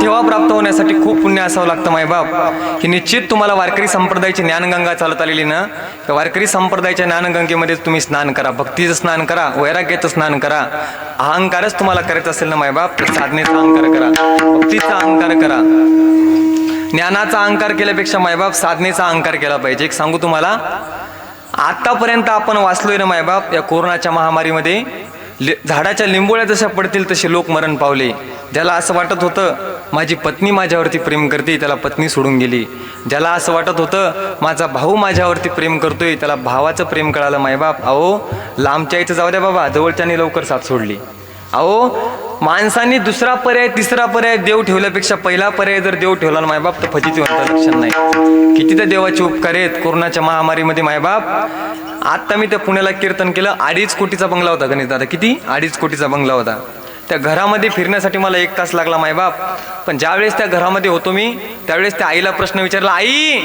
ठेवा प्राप्त होण्यासाठी खूप पुण्य असावं लागतं मायबाप, की निश्चित तुम्हाला वारकरी संप्रदायाची ज्ञानगंगा चालत आलेली ना, त्या वारकरी संप्रदायाच्या ज्ञानगंगेमध्ये तुम्ही स्नान करा, भक्तीचं स्नान करा, वैराग्याचं स्नान करा. अहंकारच तुम्हाला करायचा असेल ना मायबाप, तर साधनेचा अहंकार करा, भक्तीचा अहंकार करा. ज्ञानाचा अहंकार केल्यापेक्षा मायबाप साधनेचा अहंकार केला पाहिजे. एक सांगू तुम्हाला, आतापर्यंत आपण वाचलोय ना मायबाप, या कोरोनाच्या महामारीमध्ये झाडाच्या लिंबोळ्या जशा पडतील तसे लोक मरण पावले. ज्याला असं वाटत होतं माझी पत्नी माझ्यावरती प्रेम करते, त्याला पत्नी सोडून गेली. ज्याला असं वाटत होतं माझा भाऊ माझ्यावरती प्रेम करतोय, त्याला भावाचं प्रेम कळालं मायबाप. अहो लांबच्या इथं जाऊ द्या बाबा, जवळच्यानी लवकर साथ सोडली. अहो माणसांनी दुसरा पर्याय तिसरा पर्याय देव ठेवल्यापेक्षा पहिला पर्याय जर देव ठेवला ना मायबाप, तर फजितीवंत लक्षण नाही. किती तर देवाचे उपकार आहेत कोरोनाच्या महामारीमध्ये मायबाप. आता मी त्या पुण्याला कीर्तन केलं, 2.5 कोटीचा बंगला होता गणेश दादा, किती 2.5 कोटीचा बंगला होता. त्या घरामध्ये फिरण्यासाठी मला 1 तास लागला मायबाप. पण ज्यावेळेस त्या घरामध्ये होतो मी, त्यावेळेस त्या आईला प्रश्न विचारला, आई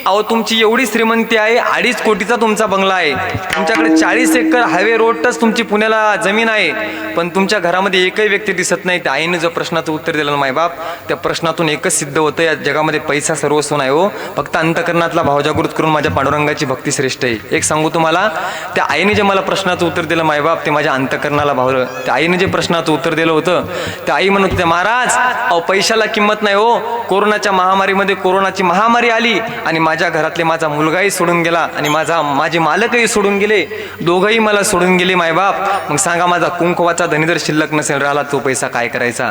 अहो तुमची एवढी श्रीमंती आहे, 2.5 कोटीचा तुमचा बंगला आहे, तुमच्याकडे 40 एकर हायवे रोड टच तुमची पुण्याला जमीन आहे, पण तुमच्या घरामध्ये एकही व्यक्ती दिसत नाही. त्या आईने जो प्रश्नाचं उत्तर दिलं मायबाप, त्या प्रश्नातून एकच सिद्ध होतं, या जगामध्ये पैसा सर्वस्व नाही हो, फक्त अंतकरणातला भाव जागृत करून माझ्या पांडुरंगाची भक्ती श्रेष्ठ आहे. एक सांगू तुम्हाला, त्या आईने जे मला प्रश्नाचं उत्तर दिलं मायबाप, ते माझ्या अंतकरणाला भावलं. त्या आईने जे प्रश्नाचं उत्तर दिलं होतं, त्या आई म्हणत होते, महाराज अहो पैशाला किंमत नाही हो, कोरोनाच्या महामारीमध्ये कोरोनाची महामारी आली आणि माझ्या घरातले माझा मुलगाही सोडून गेला आणि माझे मालकही सोडून गेले, दोघंही मला सोडून गेले मायबाप. मग सांगा माझा कुंकवाचा धनी जर शिल्लक नसेल राहिला, तो पैसा काय करायचा.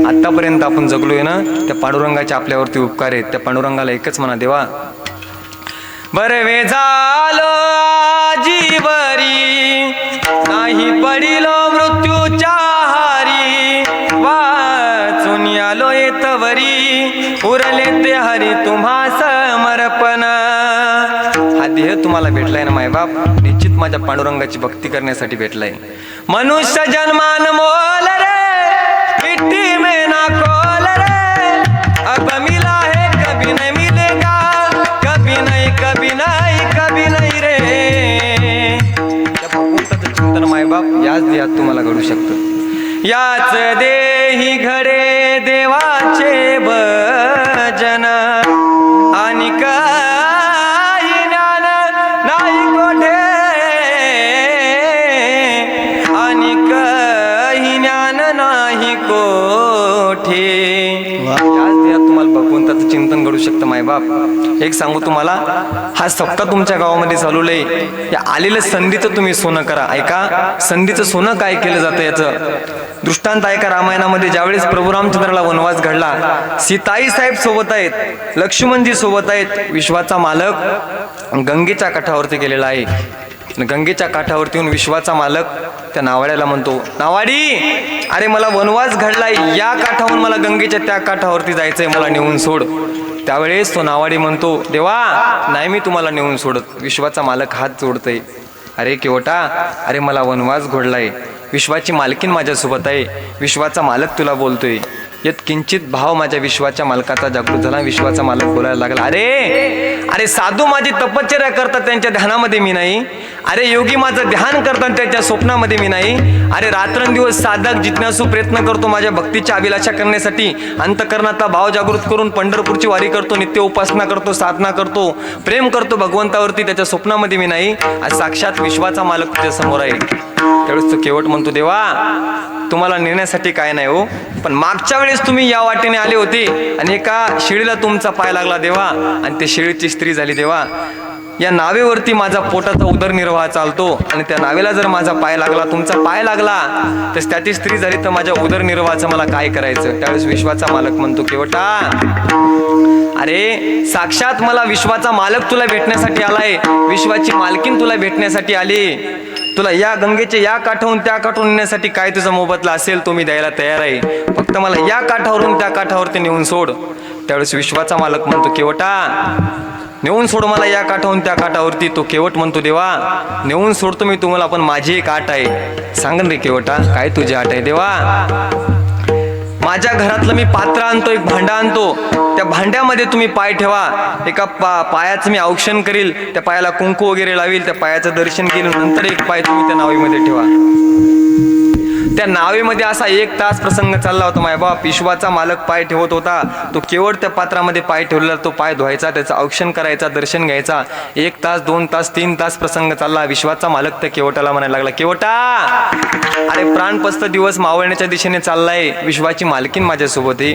आतापर्यंत आपण जगलोय ना, त्या पांडुरंगाचे आपल्यावरती उपकार आहेत. त्या पांडुरंगाला एकच म्हणा, देवा बरवे झालो जीवरी, नाही पडिलो मृत्यूच्या हारी, वाचून आलो येतवरी, उरले ते हरी तुम्हा समर्पण. हा देह तुम्हाला भेटलाय ना मायबाप, निश्चित माझ्या पांडुरंगाची भक्ती करण्यासाठी भेटलाय. मनुष्य जन्मान मोल रे, मिट्टी में ना खोल रे, अब मिला है कभी नहीं मिलेगा, कभी नहीं कभी नहीं कभी नहीं रे. त्या भगवंताचं चिंतन मायबाप याच देहात तुम्हाला घडू शकतं. याच देही घडे देवाचे भजन, आणि काही ज्ञान नाही कोठे, आणि काही ज्ञान नाही कोठे. याच देहात तुम्हाला भगवंताचं चिंतन घडू शकतं मायबाप. एक सांगू तुम्हाला, हा सप्ताह तुमच्या गावामध्ये चालवलंय, या आलेलं संधीचं तुम्ही सोनं करा. ऐका, संधीचं सोनं काय केलं जातं याचं दृष्टांत ऐका. रामायणामध्ये ज्यावेळेस प्रभू रामचंद्राला वनवास घडला, सीताई साहेब सोबत आहेत, लक्ष्मणजी सोबत आहेत, विश्वाचा मालक गंगेच्या काठावरती गेलेला आहे. गंगेच्या काठावरती येऊन विश्वाचा मालक त्या नावाड्याला म्हणतो, नावाडी अरे मला वनवास घडलाय, या काठावरून मला गंगेच्या त्या काठावरती जायचंय, मला नेऊन सोड. त्यावेळेस तो नावाडी म्हणतो, देवा नाही मी तुम्हाला नेऊन सोडत. विश्वाचा मालक हात जोडतोय, अरे केवटा अरे मला वनवास घडलाय, विश्वाची मालकीन माझ्यासोबत आहे, विश्वाचा मालक तुला बोलतोय. यात किंचित भाव माझ्या विश्वाच्या मालकाचा जागृत झाला. विश्वाचा मालक बोलायला लागला, अरे अरे साधू माझी तपश्चर्या करतात त्यांच्या ध्यानामध्ये मी नाही, अरे योगी माझं ध्यान करतात त्यांच्या स्वप्नामध्ये मी नाही, अरे रात्रंदिवस साधक जिज्ञासू प्रयत्न करतो माझ्या भक्तीच्या अभिलाषा करण्यासाठी, अंतकरणाचा भाव जागृत करून पंढरपूरची वारी करतो, नित्य उपासना करतो, साधना करतो, प्रेम करतो भगवंतावरती, त्याच्या स्वप्नामध्ये मी नाही. आज साक्षात विश्वाचा मालक तुझ्या समोर आहे. त्यावेळेस तो केवट म्हणतो, देवा तुम्हाला नेण्यासाठी काय नाही हो, पण मागच्या वेळेस तुम्ही या वाटेने आले होते आणि एका शेळीला तुमचा पाय लागला देवा, आणि ते शेळीची स्त्री झाली देवा. या नावेवरती माझा पोटाचा उदरनिर्वाह चालतो, आणि त्या नावेला जर माझा पाय लागला, तुमचा पाय लागला, तर त्याची स्त्री झाली, तर माझ्या उदरनिर्वाहाचं मला काय करायचं. त्यावेळेस विश्वाचा मालक म्हणतो, केवटा अरे साक्षात मला विश्वाचा मालक तुला भेटण्यासाठी आलाय, विश्वाची मालकीन तुला भेटण्यासाठी आली, तुला या गंगेच्या या काठावरून त्या काठावरून नेण्यासाठी काय तुझा मोबदला असेल तो मी द्यायला तयार आहे, फक्त मला या काठावरून त्या काठावरती नेऊन सोड. त्यावेळेस विश्वाचा मालक म्हणतो, केवटा नेऊन सोड मला या काठावरून त्या काठावरती. तो केवट म्हणतो, देवा नेऊन सोडतो मी तुम्हाला, पण माझी एक आट आहे. सांग रे केवटा, काय तुझी आट आहे. देवा माझ्या घरातलं मी पात्र आणतो, एक भांडा आणतो, त्या भांड्यामध्ये तुम्ही पाय ठेवा, एका पायाचं मी औक्षण करील, त्या पायाला कुंकू वगैरे लावील, त्या पायाचं दर्शन घेईल, नंतर एक पाय तुम्ही त्या नावेमध्ये ठेवा. त्या नावेमध्ये असा 1 तास प्रसंग चालला होता मायबाप. विश्वाचा मालक पाय ठेवत होता, तो केवळ त्या पात्रामध्ये पाय ठेवलेला, तो पाय धुवायचा, त्याचं औक्षण करायचा, दर्शन घ्यायचा. 1 तास 2 तास 3 तास प्रसंग चालला. विश्वाचा मालक त्या केवटाला म्हणायला लागला, केवटा अरे प्राणपस्त दिवस मावळण्याच्या दिशेने चाललाय, विश्वाची मालकीन माझ्यासोबत आहे.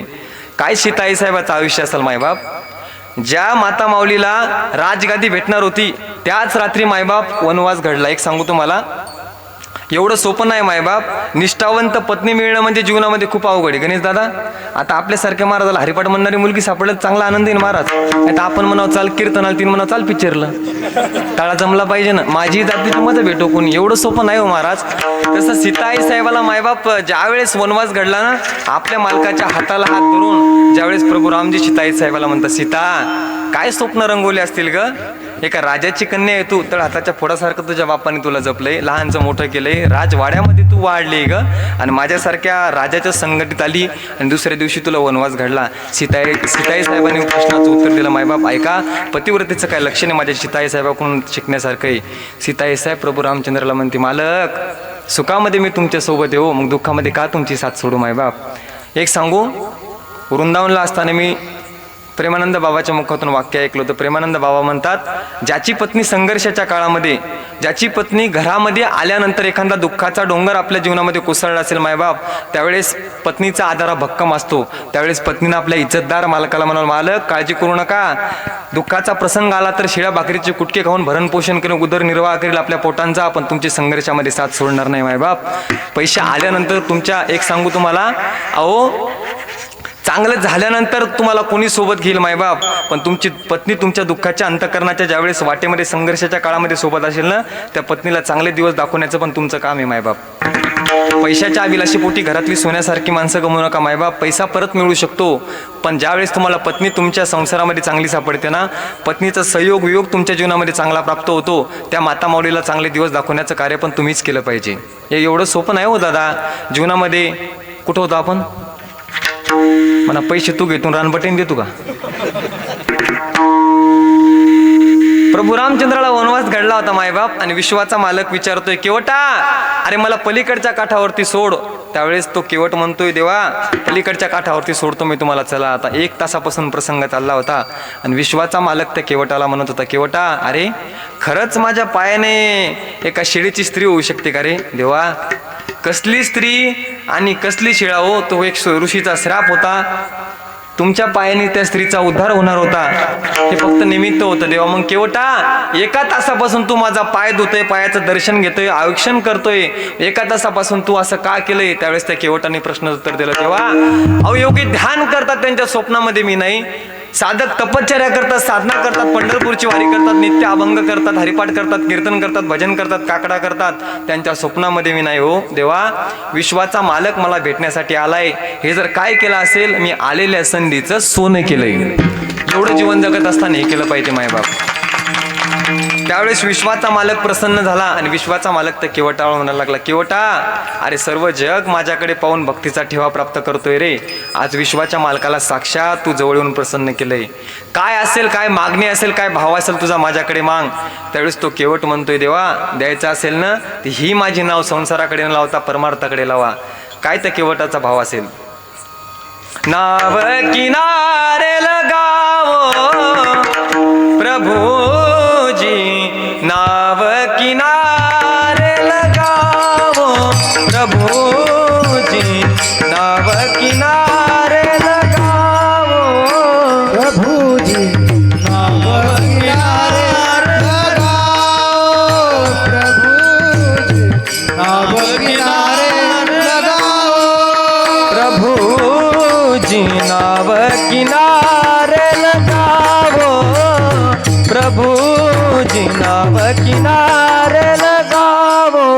काय सीताई साहेबाचं आयुष्य असेल मायबाप. ज्या माता माऊलीला राजगादी भेटणार होती त्याच रात्री मायबाप वनवास घडला. एक सांगू तुम्हाला, एवढं सोपं नाही मायबाप. निष्ठावंत पत्नी मिळणं म्हणजे जीवनामध्ये खूप अवघड आहे. गणेश दादा, आता आपल्यासारख्या महाराजाला हरिपाठ म्हणणारी मुलगी सापडलं चांगला आनंद आहे महाराज. आता आपण म्हणावं चाल कीर्तनाला, तीन म्हणावं चाल पिक्चरला, टाळा जमला पाहिजे ना. माझी जाती तुम्हाला भेटो कोणी, एवढं सोपं नाही हो महाराज. तसं सीताई साहेबाला मायबाप ज्यावेळेस वनवास घडला ना, आपल्या मालकाच्या हाताला हात धरून ज्यावेळेस प्रभू रामजी सीताई साहेबाला म्हणतात, सीता काय स्वप्न रंगवले असतील ग. एका राजाची कन्या आहे तू, तर हाताच्या फोडासारखं तुझ्या बापाने तुला जपलंय, लहानचं मोठं केलंय, राजवाड्यामध्ये तू वाढली ग, आणि माझ्यासारख्या राजाच्या संघटित आली आणि दुसऱ्या दिवशी तुला वनवास घडला. सीताई साहेबांनी प्रश्नाचं उत्तर दिलं, मायबाप ऐका, पतिव्रतेचं काय लक्षण आहे माझ्या सीताई साहेबाकडून शिकण्यासारखं आहे. सीताई साहेब प्रभू रामचंद्राला म्हणते, मालक सुखामध्ये मी तुमच्या सोबत येऊ, मग दुःखामध्ये का तुमची साथ सोडू मायबाप. एक सांगू, वृंदावनला असताना मी प्रेमानंद बाबाच्या मुखातून वाक्य ऐकलं होतं. प्रेमानंद बाबा म्हणतात, ज्याची पत्नी संघर्षाच्या काळामध्ये, ज्याची पत्नी घरामध्ये आल्यानंतर एखादा दुःखाचा डोंगर आपल्या जीवनामध्ये कोसळला असेल मायबाप, त्यावेळेस पत्नीचा आधार भक्कम असतो. त्यावेळेस पत्नीनं आपल्या इज्जतदार मालकाला म्हणाल, मालक काळजी करू नका, दुःखाचा प्रसंग आला तर शिळ्या भाकरीचे कुटके खाऊन भरणपोषण करून उदरनिर्वाह करेल आपल्या पोटांचा, पण तुमची संघर्षामध्ये साथ सोडणार नाही मायबाप. पैसे आल्यानंतर तुमच्या, एक सांगू तुम्हाला, अहो चांगलं झाल्यानंतर तुम्हाला कोणी सोबत घेईल मायबाप, पण तुमची पत्नी तुमच्या दुःखाच्या अंतकरणाच्या ज्यावेळेस वाटेमध्ये संघर्षाच्या काळामध्ये सोबत असेल ना, त्या पत्नीला चांगले दिवस दाखवण्याचं पण तुमचं काम आहे मायबाप. पैशाच्या अभिलाषी पोटी घरातली सोन्यासारखी माणसं गमवू नका मायबाप. पैसा परत मिळू शकतो, पण ज्यावेळेस तुम्हाला पत्नी तुमच्या संसारामध्ये चांगली सापडते ना, पत्नीचा सहयोग वियोग तुमच्या जीवनामध्ये चांगला प्राप्त होतो, त्या माता माऊलीला चांगले दिवस दाखवण्याचं कार्य पण तुम्हीच केलं पाहिजे. हे एवढं सोपं नाही हो दादा. जीवनामध्ये कुठं होतो आपण, म्हणा पैसे तू घेतून रानबटेन देतो का. प्रभू रामचंद्राला वनवास घडला होता मायबाप, आणि विश्वाचा मालक विचारतोय, केवटा अरे मला पलीकडच्या काठावरती सोड. त्यावेळेस तो केवट म्हणतोय, देवा पलीकडच्या काठावरती सोडतो मी तुम्हाला, चला. आता 1 तासापासून प्रसंग चालला होता, आणि विश्वाचा मालक त्या केवटाला म्हणत होता, केवटा अरे खरंच माझ्या पायाने एका शिळेची स्त्री होऊ शकते का रे. देवा कसली स्त्री आणि कसली शिळा हो, तो एक ऋषीचा श्राप होता, तुमच्या पायाने त्या स्त्रीचा उद्धार होणार होता, हे फक्त निमित्त होतं देवा. मग केवटा 1 तासापासून तू माझा पाय धुतोय, पायाचं दर्शन घेतोय, आयुक्षण करतोय, 1 तासापासून तू असं का केलंय. त्यावेळेस त्या केवटाने प्रश्न उत्तर दिलं, तेव्हा अवयोगी ध्यान करतात त्यांच्या स्वप्नामध्ये मी नाही, साधक तपश्चर्या करतात, साधना करतात, पंढरपूरची वारी करतात, नित्य अभंग करतात, हरिपाठ करतात, कीर्तन करतात, भजन करतात, काकडा करतात, त्यांच्या स्वप्नामध्ये मी नाही हो देवा. विश्वाचा मालक मला भेटण्यासाठी आलाय, हे जर काय केलं असेल, मी आलेल्या संधीचं सोनं केलंय. एवढं जीवन जगत असताना हे केलं पाहिजे मायबाप. त्यावेळेस विश्वाचा मालक प्रसन्न झाला, आणि विश्वाचा मालक तर केवटाला म्हणायला लागला, केवटा अरे सर्व जग माझ्याकडे पाहून भक्तीचा ठेवा प्राप्त करतोय रे. आज विश्वाच्या मालकाला साक्षात तू जवळ येऊन प्रसन्न केलंय. काय असेल, काय मागणी असेल, काय भाव असेल तुझा माझ्याकडे माग. त्यावेळेस तो केवट म्हणतोय, देवा द्यायचं असेल ना, तर ही माझी नाव संसाराकडे न लावता परमार्थाकडे लावा. काय त्या केवटाचा भाव असेल. नाव किनारे लगावो प्रभुजी, नाव किनारे लगावो प्रभुजी, नाव किनारे लगावो प्रभुजी, नाव किनारे लगाओ प्रभुजी, नाव किनारे लगाओ प्रभुजी, नाव किनारे लगावो प्रभुजी, नाव किनारे लगावो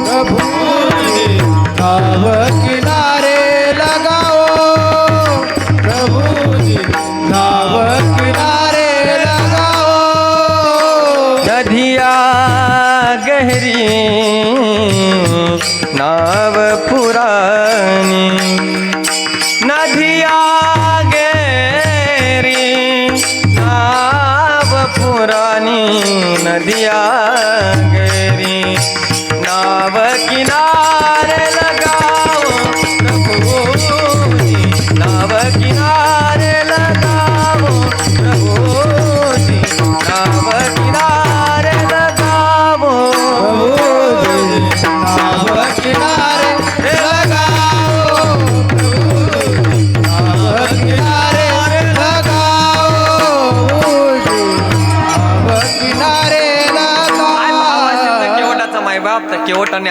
प्रभुजी, नाव किनारे लगाओ प्रभुजी, नाव किनारे लगाओ. नदिया गहरी नाव पुरानी, नदिया गहरी नाव पुरानी, नदिया गहरी नाव किनारे लगा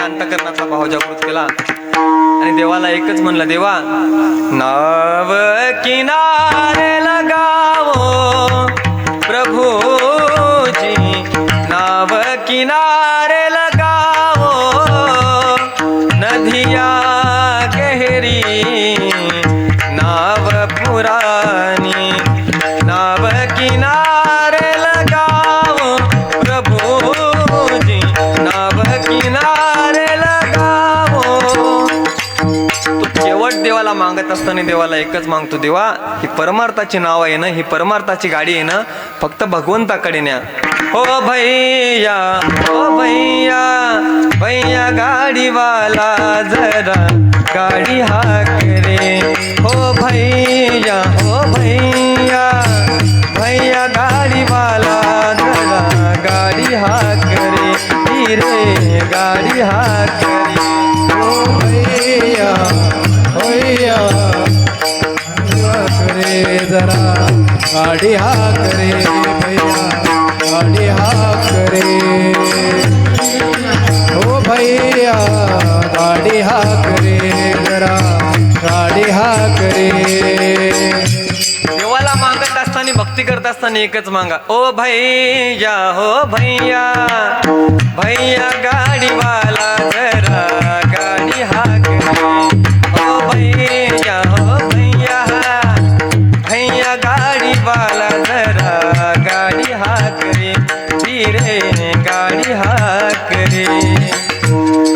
अंतकरणातला भाव जागृत केला आणि देवाला एकच म्हणलं, देवा नाव किनारे लगावो प्रभुजी, नाव किनारे लगावो नदिया गहरी नाव पुरानी, नाव किनारे लगावो प्रभुजी, नाव किनारे लगावो. तो केवळ देवाला मागत असताना देवाला एकच मागतो, देवा ही परमार्थाची नाव आहे ना, ही परमार्थाची गाडी आहे ना, फक्त भगवंताकडे न्या. हो भैया, हो भैया, भैया गाडीवाला जरा गाडी हाक रे. हो भैया, हो भैया, भैया गाडीवाला जरा गाडी हाक रे, ही रे गाडी हाक रे. ओ भैया भैया करे जरा गाडी हाक रे, भैया गाडी हाक रे. ओ भैया गाडी हाक रे, जरा गाडी हाक रे. देवाला मागत असताना भक्ती करत असताना एकच मागा, ओ भैया, हो भैया, भैया गाडीवाला जरा गाडी हाक रे. ओ भैया, हो भैया, भैया गाडीवाला जरा गाडी हाक रे, रे गाडी हाक रे.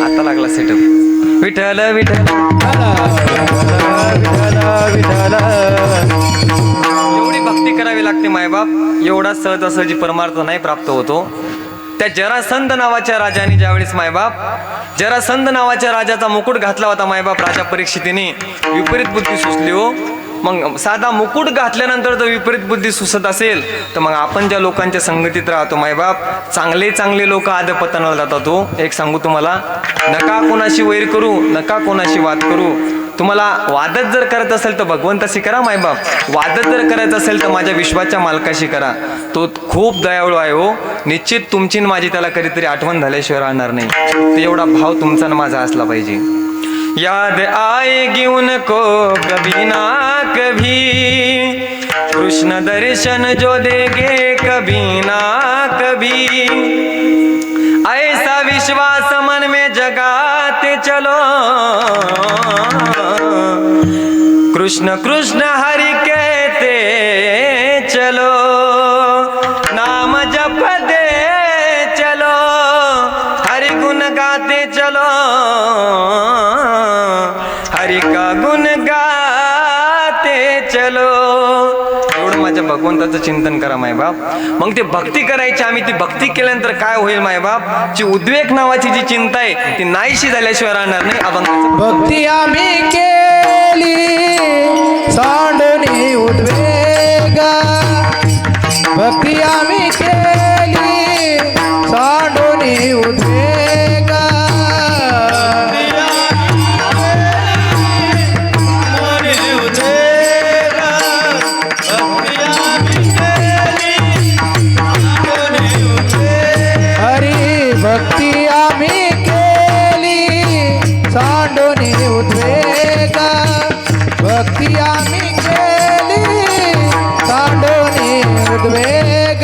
आता लागला सेटअप. विठ्ठल विठ्ठल विठ्ठल. एवढी भक्ती करावी लागते मायबाप, एवढा सहजासहजी परमार्थ नाही प्राप्त होतो. त्या जरासंध नावाच्या राजाने ज्यावेळेस मायबाप जरासंध नावाच्या राजाचा मुकुट घातला होता मायबाप राजा परीक्षितीने, विपरीत बुद्धी सुचली हो. मग साधा मुकुट घातल्यानंतर जर विपरीत बुद्धी सुचत असेल तर मग आपण ज्या लोकांच्या संगतीत राहतो मायबाप, चांगले चांगले लोक अधपतनाला जातात हो. एक सांगू तुम्हाला, नका कोणाशी वैर करू, नका कोणाशी वाद करू. तुम्हाला वादच जर करत असेल तर भगवंताशी करा मायबाप, वादच जर करायचं असेल तर माझ्या विश्वाच्या मालकाशी करा. तो खूप दयाळू आहे हो. निश्चित तुमची माझी त्याला कधीतरी आठवण झाल्याशिवाय राहणार नाही. तर एवढा भाव तुमचा आणि माझा असला पाहिजे. याद आएगी उनको कभी ना कभी, कृष्ण दर्शन जो देंगे कभी ना कभी. ऐसा विश्वास मन में जगाते चलो, कृष्ण कृष्ण हरि कहते चलो, नाम जपते चलो, हरि गुण गाते चलो, हरि का गुण गाते चलो. एवढं माझ्या भगवंताचं चिंतन करा मायबाप. मग ते भक्ती करायची, आम्ही ती भक्ती केल्यानंतर काय होईल मायबाप, जी उद्वेग नावाची जी चिंता आहे ती नाहीशी झाल्याशिवाय राहणार नाही. अभंगाचं भक्ती आम्ही केली सांडणी उद्वेग, भक्ती आम्ही केली सांडणी उद्वेग. हरी भक्ती आम्ही केली सांडोनी उद्वेग, भक्ती आम्ही केली सांडोनी उद्वेग.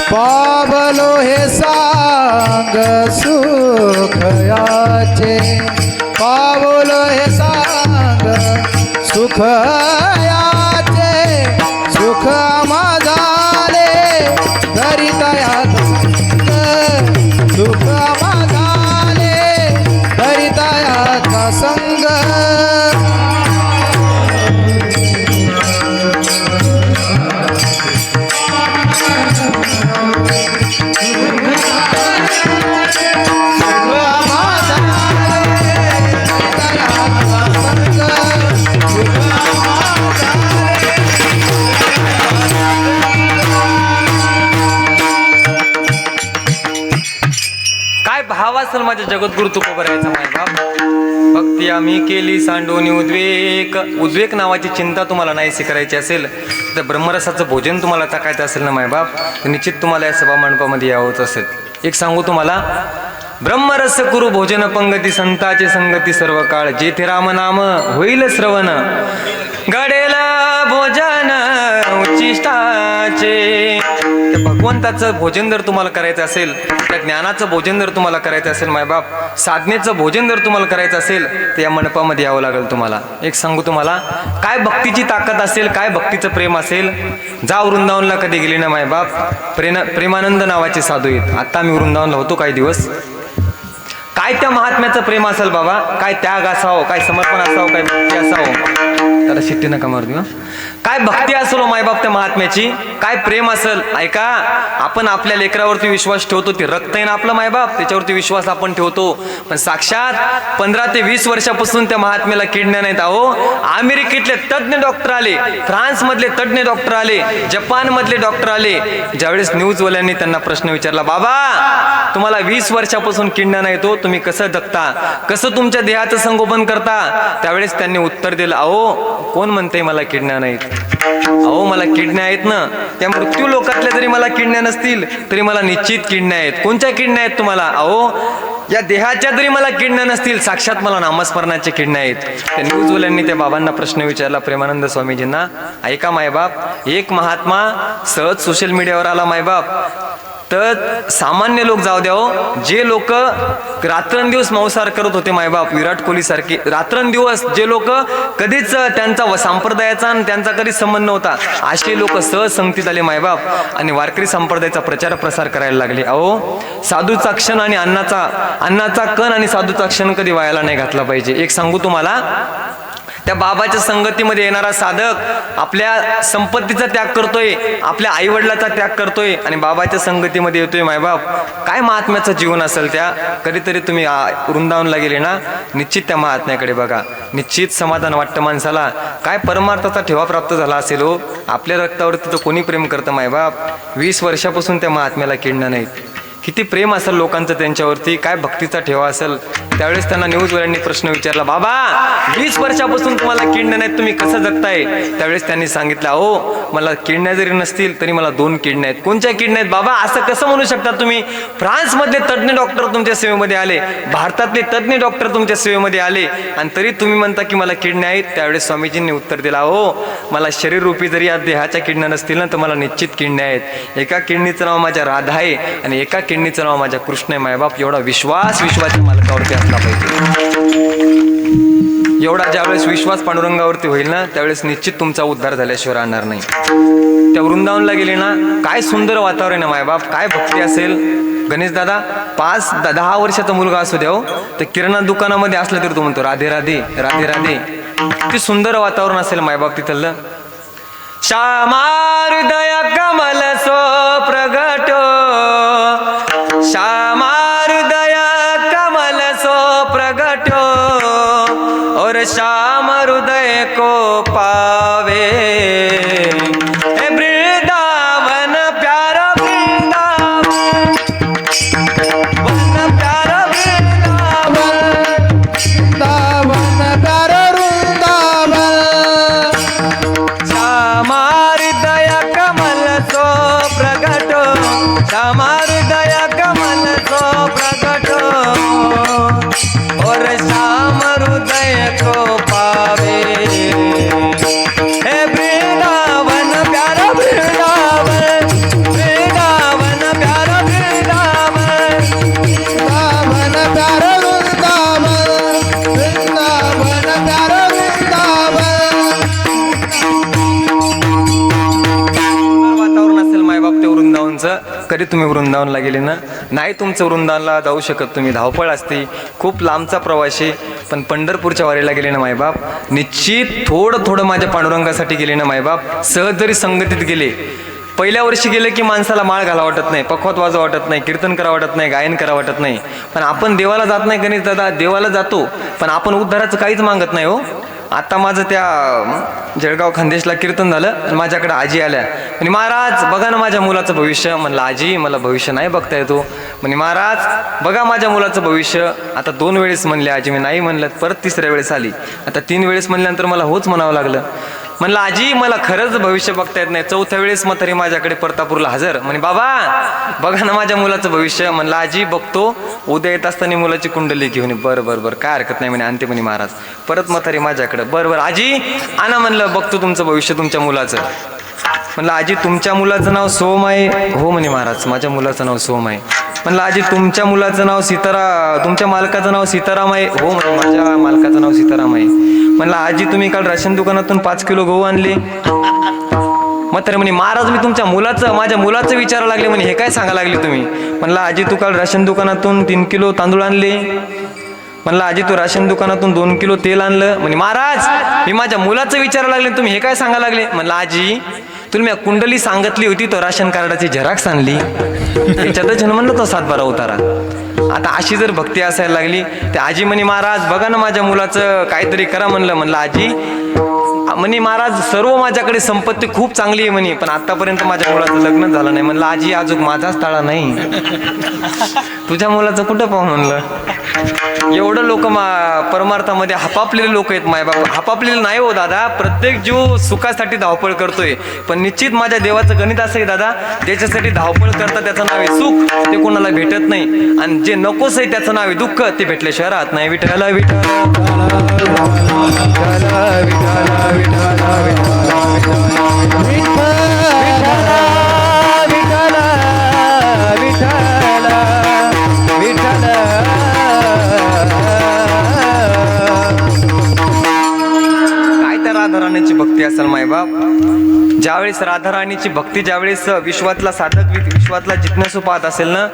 पावलो हे सांग सुखयाचे, पावलो हे सांग सुखयाचे, सुख माझाले धरितयात संग, सुख माझाले धरितयात संग. असेल माझ्या जगद्गुरु तुकोबरायचा मायबाप. भक्ती आम्ही केली सांडून उद्वेक नावाची चिंता तुम्हाला नाहीशी करायची असेल तर ब्रह्मरसाचं भोजन तुम्हाला टाकायचं असेल ना मायबाप, तर निश्चित तुम्हाला या सभा मंडपामध्ये यावंच असेल. एक सांगू तुम्हाला, ब्रह्मरस कुरु भोजन पंगती संताची संगती सर्व काळ, जेथे राम नाम होईल श्रवण घडेल भोजन उच्चिष्टाचे. त्या भगवंताचं भोजन जर तुम्हाला करायचं असेल, त्या ज्ञानाचं भोजन जर तुम्हाला करायचं असेल मायबाप, साधनेचं भोजन जर तुम्हाला करायचं असेल तर या मंडपामध्ये यावं लागेल तुम्हाला. एक सांगू तुम्हाला, काय भक्तीची ताकद असेल, काय भक्तीचं प्रेम असेल. जा वृंदावनला कधी गेली ना मायबाप, प्रेमानंद नावाचे साधू आहेत. आता मी वृंदावनला होतो काही दिवस. काय त्या महात्म्याचं प्रेम असेल बाबा, काय त्याग असावं, काय समर्पण असावं, काय भक्ती असावं. त्याला शिट्टी नका मारू देऊ. काय भक्ती असेल मायबाप त्या महात्म्याची, काय प्रेम असेल. ऐका, आपण आपल्या लेकरावरती विश्वास ठेवतो, ते रक्त आहे ना आपलं मायबाप, त्याच्यावरती विश्वास आपण ठेवतो. पण साक्षात 15 ते 20 वर्षापासून त्या महात्म्याला किडण्या नाहीत. अहो, अमेरिकेतले तज्ज्ञ डॉक्टर आले, फ्रान्स मधले तज्ज्ञ डॉक्टर आले, जपान मधले डॉक्टर आले. ज्यावेळेस न्यूजवाल्यांनी त्यांना प्रश्न विचारला, बाबा तुम्हाला 20 वर्षापासून किडण्या नाही, तो तुम्ही कसं जगता, कसं तुमच्या देहाचं संगोपन करता. त्यावेळेस त्यांनी उत्तर दिलं, अहो कोण म्हणते मला किडण्या नाहीत. अहो मला किडण्या आहेत ना, त्या मृत्यू लोकातल्या जरी मला किडण्या नसतील तरी मला निश्चित किडण्या आहेत. कोणत्या किडण्या आहेत तुम्हाला. अहो या देहाच्या जरी मला किडण्या नसतील, साक्षात मला नामस्मरणाच्या किडण्या आहेत. त्या न्यूजवाल्यांनी त्या बाबांना प्रश्न विचारला, प्रेमानंद स्वामीजींना. ऐका मायबाप, एक महात्मा सहज सोशल मीडियावर आला मायबाप, तर सामान्य लोक जाऊ द्या, जे लोक रात्रंदिवस मांसाहार करत होते मायबाप, विराट कोहली सारखे रात्रंदिवस, जे लोक कधीच त्यांचा संप्रदायाचा आणि त्यांचा कधीच संबंध नव्हता, असे लोक सहज संगतीत आले मायबाप आणि वारकरी संप्रदायाचा प्रचार प्रसार करायला लागले. अहो साधूचा क्षण आणि अन्नाचा कण आणि साधूचा क्षण कधी वायाला नाही घातला पाहिजे. एक सांगू तुम्हाला, त्या बाबाच्या संगतीमध्ये येणारा साधक आपल्या संपत्तीचा त्याग करतोय, आपल्या आई वडिलाचा त्याग करतोय आणि बाबाच्या संगतीमध्ये येतोय मायबाप. काय महात्म्याचं जीवन असेल. त्या कधीतरी तुम्ही वृंदावनला गेले ना, निश्चित त्या महात्म्याकडे बघा, निश्चित समाधान वाटतं माणसाला. काय परमार्थाचा ठेवा प्राप्त झाला असेल हो. आपल्या रक्तावरती तर कोणी प्रेम करतं मायबाप. 20 वर्षापासून त्या महात्म्याला किडणं नाहीत. किती प्रेम असेल लोकांचं त्यांच्यावरती, काय भक्तीचा ठेवा असेल. त्यावेळेस त्यांना न्यूजवाल्यांनी प्रश्न विचारला, बाबा 20 वर्षापासून तुम्हाला किडण्या नाहीत, तुम्ही कसं जगताय. त्यावेळेस त्यांनी सांगितलं, अहो मला किडण्या जरी नसतील तरी मला 2 किडण्या आहेत. कोणत्या किडण्या आहेत बाबा, असं कसं म्हणू शकता तुम्ही. फ्रान्स मधले तज्ज्ञ डॉक्टर तुमच्या सेवेमध्ये आले, भारतातले तज्ज्ञ डॉक्टर तुमच्या सेवेमध्ये आले आणि तरी तुम्ही म्हणता की मला किडण्या आहेत. त्यावेळेस स्वामीजींनी उत्तर दिला, हो मला शरीर रूपी जरी या देहाच्या किडण्या नसतील ना तर मला निश्चित किडण्या आहेत. एका किडनीचं नाव माझ्या राधा आहे आणि एका किडनीचं नाव माझ्या कृष्ण आहे मायबाप. एवढा विश्वाच्या मालकावरती असला पाहिजे. एवढा ज्यावेळेस विश्वास पांडुरंगावरती होईल ना, त्यावेळेस निश्चित तुमचा उद्धार झाल्याशिवाय राहणार नाही. त्या वृंदावनला गेले ना, काय सुंदर वातावरण आहे मायबाप, काय भक्ती असेल. गणेश दादा 5-10 वर्षाचा मुलगा असू द्या, तर किराणा दुकानामध्ये असला तरी तो म्हणतो राधे राधे राधे राधे. किती सुंदर वातावरण असेल मायबाप तिथलं. श्यामा हृदय कमल सो प्रगट, श्यामा हृदय कमल सो प्रगट, और श्याम हृदय को पावे. हे वृंदावन प्यारा वृंदावन, वन प्यारा वृंदावन, वृंदावन प्यारा वृंदावन. श्यामा हृदय कमल सो प्रगट, श्यामा हृदय कमल सो प्रगट, और श्याम हृदय को पावे. हे वृंदावन प्यारा वृंदावन, वृंदावन प्यारा वृंदावन, वृंदावन प्यारा वृंदावन, वृंदावन प्यारा वृंदावन. वातावरण असेल मायबाप ते वृंदावनचं. कधी तुम्ही वृंदावनला गेले ना, नाही तुमचं वृंदावनला जाऊ शकत तुम्ही, धावपळ असते, खूप लांबचा प्रवासी. पण पंढरपूरच्या वारीला गेले ना मायबाप, निश्चित थोडं माझ्या पांडुरंगासाठी गेले ना मायबाप, सहज जरी संगतीत गेले. पहिल्या वर्षी गेले की माणसाला माळ घाला वाटत नाही, पखवात वाजवा वाटत नाही, कीर्तन करा वाटत नाही, गायन करा वाटत नाही. पण आपण देवाला जात नाही गणेश दादा, देवाला जातो पण आपण उद्धाराचं काहीच मागत नाही हो. आता माझं त्या जळगाव खानदेशला कीर्तन झालं आणि माझ्याकडे आजी आल्या म्हणे महाराज बघा ना माझ्या मुलाचं भविष्य. म्हणलं आजी मला भविष्य नाही बघता येतो. म्हणे महाराज बघा माझ्या मुलाचं भविष्य. आता 2 वेळेस म्हणले आजी, मी नाही म्हणलं. परत 3ऱ्या वेळेस आली. आता 3 वेळेस म्हणल्यानंतर मला होच म्हणावं लागलं. म्हणलं आजी मला खरंच भविष्य बघता येत नाही. 4थ्या वेळेस म्हातारी माझ्याकडे परतापूरला हजर. म्हणे बाबा बघा ना माझ्या मुलाचं भविष्य. म्हणलं आजी बघतो. उद्या येत असताना मुलाची कुंडली घेऊन. बरं बरं बरं काय हरकत नाही म्हणे आणते म्हणे महाराज. परत म्हातारी माझ्याकडे. बरं बरं आजी आणा म्हणलं बघतो तुमचं भविष्य तुमच्या मुलाचं. म्हणलं आजी तुमच्या मुलाचं नाव सोम आहे. हो म्हणे महाराज माझ्या मुलाचं नाव सोम आहे. म्हणलं आजी तुमच्या मुलाचं नाव तुमच्या मालकाचं नाव सीताराम आहे. हो म्हणे माझ्या मालकाचं नाव सीताराम आहे. म्हणलं आजी तुम्ही काल राशन दुकानातून 5 किलो गहू आणले. म्हातारे म्हणे महाराज मी तुमच्या माझ्या मुलाचं विचारायला लागले म्हणे हे काय सांगा लागले तुम्ही. म्हणलं आजी तू काल राशन दुकानातून 3 किलो तांदूळ आणले. म्हणलं आजी तू राशन दुकानातून 2 किलो तेल आणलं. म्हणे महाराज मी माझ्या मुलाचं विचारायला लागले तुम्ही हे काय सांगा लागले. म्हणलं आजी तुला मी कुंडली सांगितली होती तो राशन कार्डाची झेरॉक्स आणली. त्याच्यातच म्हणलं तो 7-12 उतारा. आता अशी जर भक्ती असायला लागली तर आजी म्हणे महाराज बघा ना माझ्या मुलाचं काहीतरी करा म्हणलं. म्हणलं आजी म्हणे महाराज सर्व माझ्याकडे संपत्ती खूप चांगली आहे म्हणे पण आतापर्यंत माझ्या मुलाचं लग्न झालं नाही. म्हणलं आजी अजून माझाच ताळा नाही. तुझ्या मुलाचं कुठं पाहू म्हणलं. एवढं लोक परमार्थामध्ये हपापलेले लोक आहेत. मायबाप हपापलेले नाही हो दादा. प्रत्येक जीव सुखासाठी धावपळ करतोय पण निश्चित माझ्या देवाचं गणित असं आहे दादा त्याच्यासाठी धावपळ करता त्याचं नाव आहे सुख. ते कोणाला भेटत नाही आणि जे नकोस आहे त्याचं नाव आहे दुःख. ते भेटल्याशिवाय राहत नाही. विठ्ठला राधाराणीची भक्ती असेल मायबाप. ज्यावेळेस राधाराणीची भक्ती ज्यावेळेस विश्वातला साधक विश्वातला जिज्ञासू पाहत असेल ना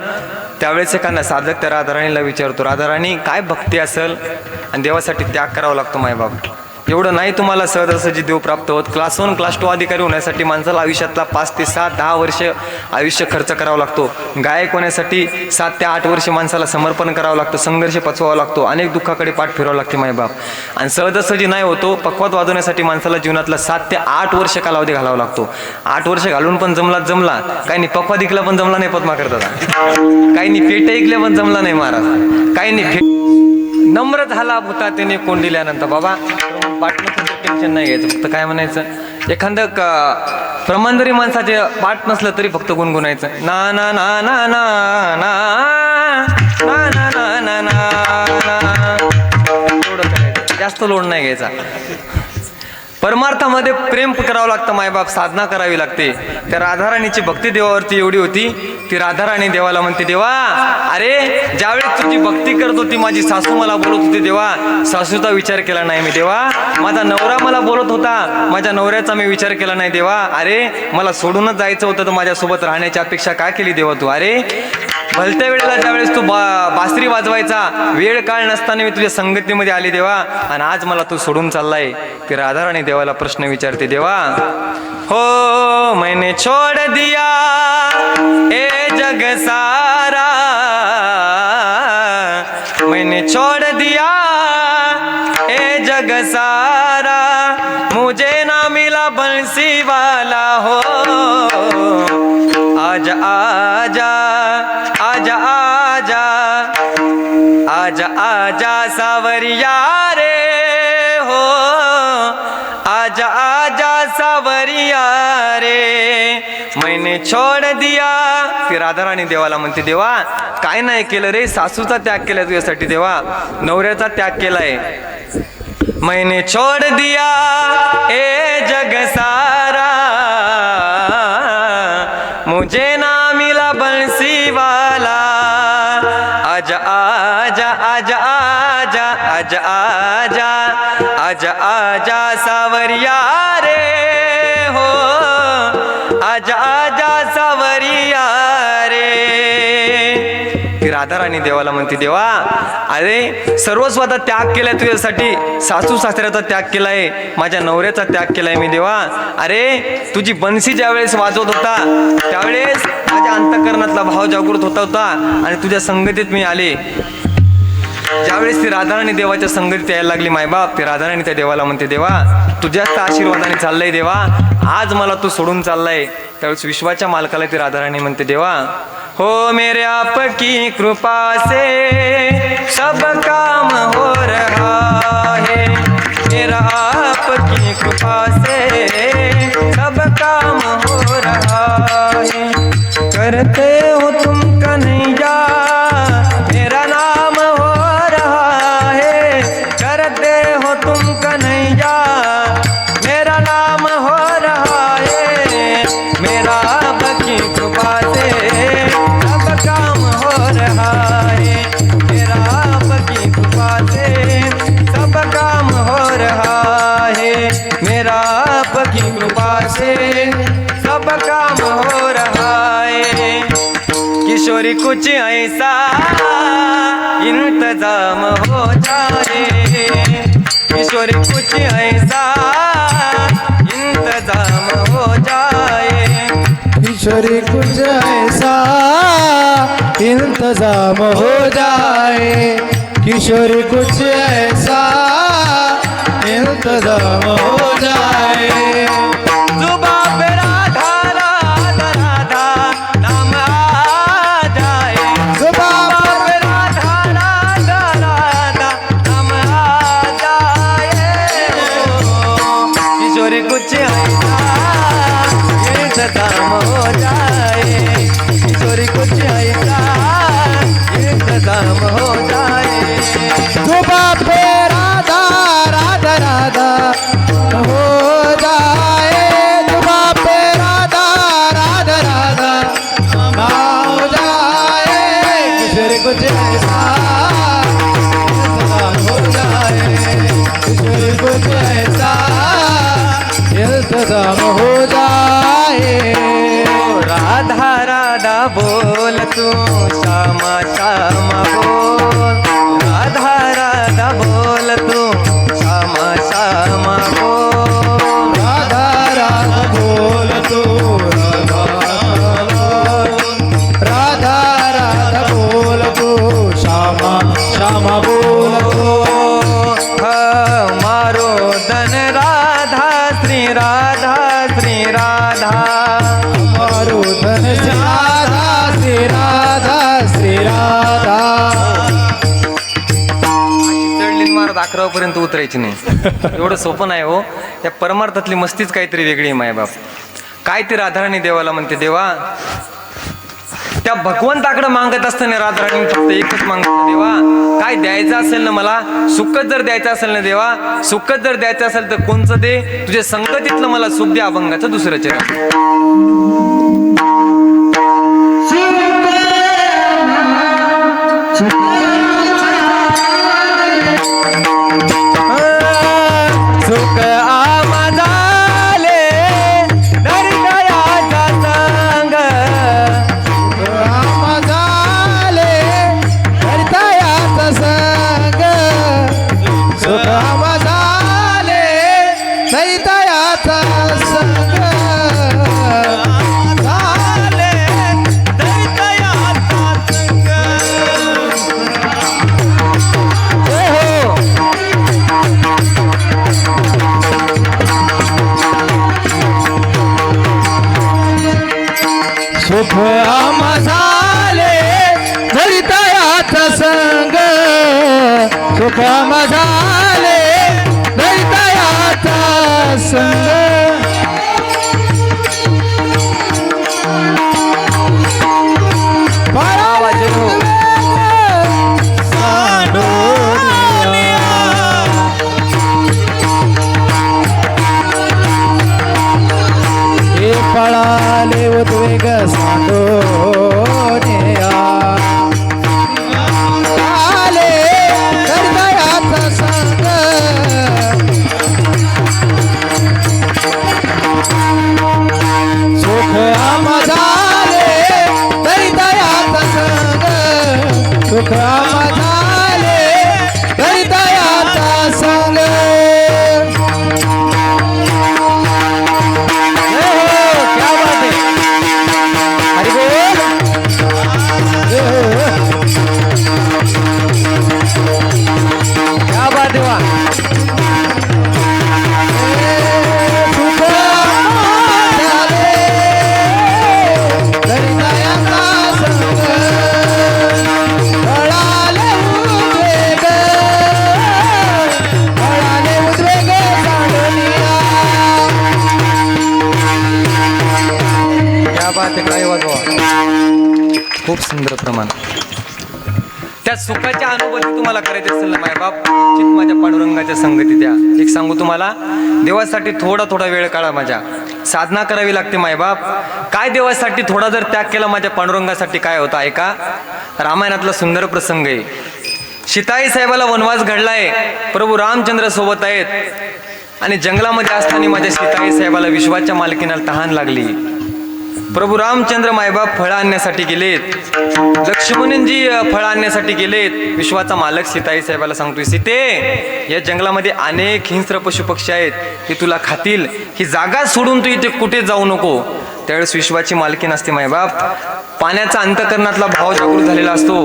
त्यावेळेस एखादा साधक त्या राधाराणीला विचारतो राधाराणी काय भक्ती असेल आणि देवासाठी त्याग करावा लागतो मायबाप. एवढं नाही तुम्हाला सहजासहजी देव प्राप्त होत. क्लास 1 क्लास 2 अधिकारी होण्यासाठी माणसाला आयुष्यातला 5 ते 7-10 वर्ष आयुष्य खर्च करावा लागतो. गायक होण्यासाठी 7 ते 8 वर्ष माणसाला समर्पण करावं लागतं. संघर्ष पचवावा लागतो. अनेक दुःखाकडे पाठ फिरावं लागते मायबाप. आणि सहजासहजी नाही होतो. पक्वात वाजवण्यासाठी माणसाला जीवनातला 7 ते 8 वर्ष कालावधी घालावा लागतो. 8 वर्ष घालून पण जमला काही नाही. पक्वात ऐकला पण जमला नाही पद्मा करतात. काही नाही पेट ऐकल्या पण जमला नाही महाराज. काही नाही नम्र झाला भूता त्याने कोंडिल्यानंतर बाबा पाठनं टेन्शन नाही घ्यायचं. फक्त काय म्हणायचं एखादं प्रमाणदरी माणसाचे पाठ नसलं तरी फक्त गुणगुणायचं ना ना ना ना ना ना ना ना ना ना. एवढं करायचं. जास्त लोड नाही घ्यायचा. परमार्थामध्ये प्रेम करावं लागतं मायबाप. साधना करावी लागते. त्या राधाराणीची भक्ती देवावरती एवढी होती ती राधाराणी देवाला म्हणते देवा अरे ज्यावेळेस तुझी भक्ती करत होती माझी सासू मला बोलत होती देवा सासूचा विचार केला नाही मी देवा. माझा नवरा मला बोलत होता माझ्या नवऱ्याचा मी विचार केला नाही देवा. अरे मला सोडूनच जायचं होतं तर माझ्यासोबत राहण्याची अपेक्षा काय केली देवा तू. अरे भलत्या वेळेला ज्यावेळेस तू बासरी वाजवायचा वेळ काळ नसताना मी तुझ्या संगतीमध्ये आली देवा आणि आज मला तू सोडून चाललाय. ती राधाराणी देवाला प्रश्न विचारते देवा हो मैंने छोड़ दिया ए जग सारा मैंने छोड़ दिया ए जग सारा मुझे ना मिला बंसी वाला हो आजा आजा आजा आजा आजा आजा सावरिया रे हो आजा आजा सावरिया रे मैंने छोड़ दिया. ती राधाराणी देवाला म्हणते देवा काय नाही केलं रे. सासूचा त्याग केलाय तुझ्यासाठी देवा. नवऱ्याचा त्याग केलाय. मैंने छोड़ दिया ए जग सारा मुझे ना मिला बंसी वाला आजा आजा आजा आजा आजा आजा आजा आजा सावरिया रे हो आजा आजा सावरिया रे. ती राधाराणी देवाला म्हणते देवा अरे सर्वस्वाचा त्याग केलाय तुझ्यासाठी. सासू सासऱ्याचा त्याग केलाय माझ्या नवऱ्याचा त्याग केलाय मी देवा. अरे तुझी बंसी ज्यावेळेस वाजवत होता त्यावेळेस माझ्या अंतःकरणातला भाव जागृत होता आणि तुझ्या संगतीत मी आले. ज्यावेळेस ती राधाराणी देवाच्या संगतीत यायला लागली मायबाप, ती राधाराणी त्या देवाला म्हणते, देवा तुझ्याच आशीर्वादाने चाललंय देवा, आज मला तू सोडून चाललाय. त्यावेळेस विश्वाच्या मालकाला ती राधाराणी म्हणते, देवा हो मेरे आपकी कृपा से सब काम हो रहा है, मेरा आपकी कृपा से सब काम हो रहा है, करते हो तुम कन्हैया मेरा नाम हो रहा है, करते हो तुम कन्हैया मेरा नाम हो रहा है, मेरा आपकी कृपा से सब काम हो रहा है, मेरा आपकी कृपा से सब काम हो रहा है, मेरा आपकी कृपा से सब काम हो रहा है. किशोरी कुछ ऐसा इंतजाम हो जाए, किशोरी कुछ ऐसा इंतजाम हो जाए, किशोरी कुछ ऐसा इंतजाम हो जाए, किशोरी कुछ ऐसा इंतजाम हो जाए. जुबां पे राधा राधा राधा नाम आ जाए, जुबां पे राधा राधा राधा नाम आ जाए, किशोरी कुछ ऐसा इंतजाम हो जाए, किशोरी कुछ ऐसा इंतजाम हो जाए. जुबां पे राधा राधा राधा हो जाए, जुबां पे राधा राधा राधा ना हो जाए, किशोरी कुछ ऐसा इंतजाम हो जाए, किशोरी कुछ ऐसा इंतजाम हो जाए. राधा राधा बोल तू श्यामा श्यामा बोल, राधा राधा बोल तू श्यामा श्यामा बोल, राधा राधा बोल तू राधा राधा बोल तू श्यामा श्यामा बोल तू. मारो धन राधा श्री राधा श्री राधा, मारो धन श्री राधा श्री राधा श्री राधा. चढली मारत 11 पर्यंत उतरायची नाही, एवढं सोपं नाही हो. त्या परमार्थातली मस्तीच काहीतरी वेगळी आहे मायबाप. काय ती राधाराणी देवाला म्हणते, देवा त्या भगवंताकडे मागत असताना राधाराणी फक्त एकच मागत, देवा काय द्यायचं असेल ना मला, सुखच जर द्यायचं असेल ना देवा, सुखच जर द्यायचं असेल तर कोणचं दे, तुझ्या संगतीतलं मला सुख दे, अभंगाचं दुसरं चरण. सुख आमदाले दर्दयाचा संग, आमदाले हरितायाचा संग, सुख आमदाले हरितायाचा संग, झाले दर्दयाचा संग. जय हो. सुख आमझाले धरितायाचा संग, सुख आमझाले धरितायाचा संग. आवाज हो. हे पळाले उद्वेग सांडोनिया, आले हृदयाचा संग, सुख आमझाले हृदयाचा संग, सुख आमझाले हृदयाचा संग. क्या बात है. हरी बोल. पाहते काय वाजवा. खूप सुंदर प्रमाण. त्या सुखाच्या अनुभूती तुम्हाला करायची असेल ना मायबाप, चित माझ्या पांडुरंगाच्या संगती द्या. एक सांगू तुम्हाला, देवासाठी थोडा थोडा वेळ काढा. माझ्या साधना करावी लागते मायबाप. काय देवासाठी थोडा जर त्याग केला माझ्या पांडुरंगासाठी काय होतं ऐका. रामायणातला सुंदर प्रसंग आहे. सीताई साहेबाला वनवास घडलाय, प्रभू रामचंद्र सोबत आहेत आणि जंगलामध्ये असताना माझ्या सीताई साहेबाला विश्वाच्या मालकीला तहान लागली. प्रभू रामचंद्र मायबाप फळं आणण्यासाठी गेलेत, लक्ष्मणजी फळं आणण्यासाठी गेलेत. विश्वाचा मालक सीताई साहेबाला सांगतोय, सीते या जंगलामध्ये अनेक हिंस्र पशु पक्षी आहेत, ते तुला खातील. ही जागा सोडून तू इथे कुठे जाऊ नको. त्यावेळेस विश्वाची मालकीण असते मायबाप. पाण्याचा अंतकरणातला भाव जागृत झालेला असतो,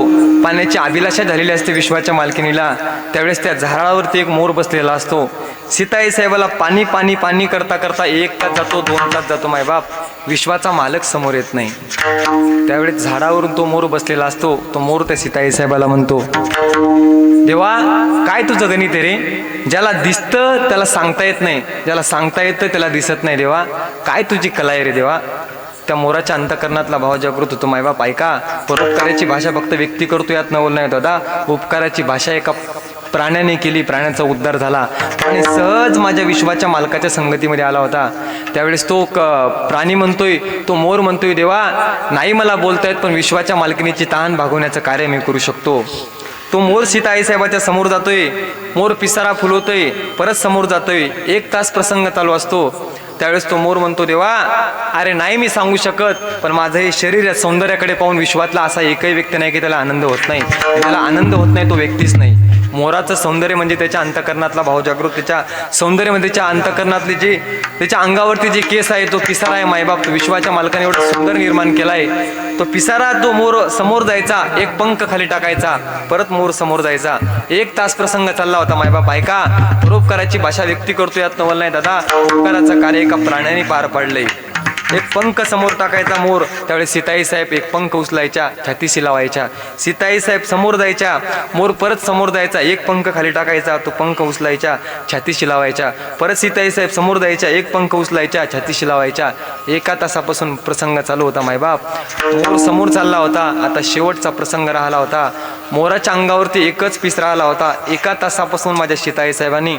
पाण्याची अभिलाषा झालेली असते विश्वाच्या मालकिनीला. त्यावेळेस त्या झाडावरती एक मोर बसलेला असतो. सीताई साहेबाला पाणी पाणी पाणी करता करता 1 तास जातो, 2 तास जातो मायबाप. विश्वाचा मालक समोर येत नाही. त्यावेळेस झाडावरून तो मोर बसलेला असतो. तो मोर त्या सीताई साहेबाला म्हणतो, देवा काय तुझं गणित आहे रे. ज्याला दिसतं त्याला सांगता येत नाही, ज्याला सांगता येतं त्याला दिसत नाही. देवा काय तुझी कला आहे रे देवा. त्या मोराच्या अंतकरणातला भाव जागृत होतो मायबाप. ऐका, परोपकाराची भाषा फक्त व्यक्ती करतो यात नवल नाही दादा. उपकाराची भाषा एका प्राण्याने केली, प्राण्याचा उद्धार झाला आणि सहज माझ्या विश्वाच्या मालकाच्या संगतीमध्ये आला होता. त्यावेळेस तो प्राणी म्हणतोय, तो मोर म्हणतोय, देवा नाही मला बोलतायत पण विश्वाच्या मालकिनीची तहान भागवण्याचं कार्य मी करू शकतो. तो मोर सीताई साहेबाच्या समोर जातोय, मोर पिसारा फुलवतोय, परत समोर जातोय. 1 तास प्रसंग चालू असतो. त्यावेळेस तो मोर म्हणतो, देवा अरे नाही मी सांगू शकत, पण माझं हे शरीर सौंदर्याकडे पाहून विश्वातला असा एकही व्यक्ती नाही की त्याला आनंद होत नाही. त्याला आनंद होत नाही तो व्यक्तीच नाही. मोराचं सौंदर्य म्हणजे त्याच्या अंतकरणातला भाव जागृत, त्याच्या सौंदर्य म्हणजे त्याच्या अंतकरणातले जे त्याच्या अंगावरती जे केस आहे तो पिसारा आहे मायबाप. तो विश्वाच्या मालकाने एवढं सुंदर निर्माण केलाय. तो पिसारा, तो मोर समोर जायचा, एक पंख खाली टाकायचा, परत मोर समोर जायचा. 1 तास प्रसंग चालला होता मायबाप. ऐका, परोपकाराची भाषा व्यक्ती करतो यात नवल नाही दादा. उपकाराचं कार्य एका प्राण्याने पार पाडलंय. एक पंख समोर टाकायचा मोर. त्यावेळेस सीताई साहेब एक पंख उचलायच्या, छातीशी लावायच्या. सीताई साहेब समोर जायच्या, मोर परत समोर जायचा, एक पंख खाली टाकायचा, तो पंख उचलायच्या, छातीशी लावायच्या. परत सीताई साहेब समोर जायच्या, एक पंख उचलायच्या, छातीशी लावायच्या. 1 तासापासून प्रसंग चालू होता मायबाप. मोर समोर चालला होता. आता शेवटचा प्रसंग राहिला होता. मोराच्या अंगावरती एकच पीस राहिला होता. 1 तासापासून माझ्या सीताई साहेबांनी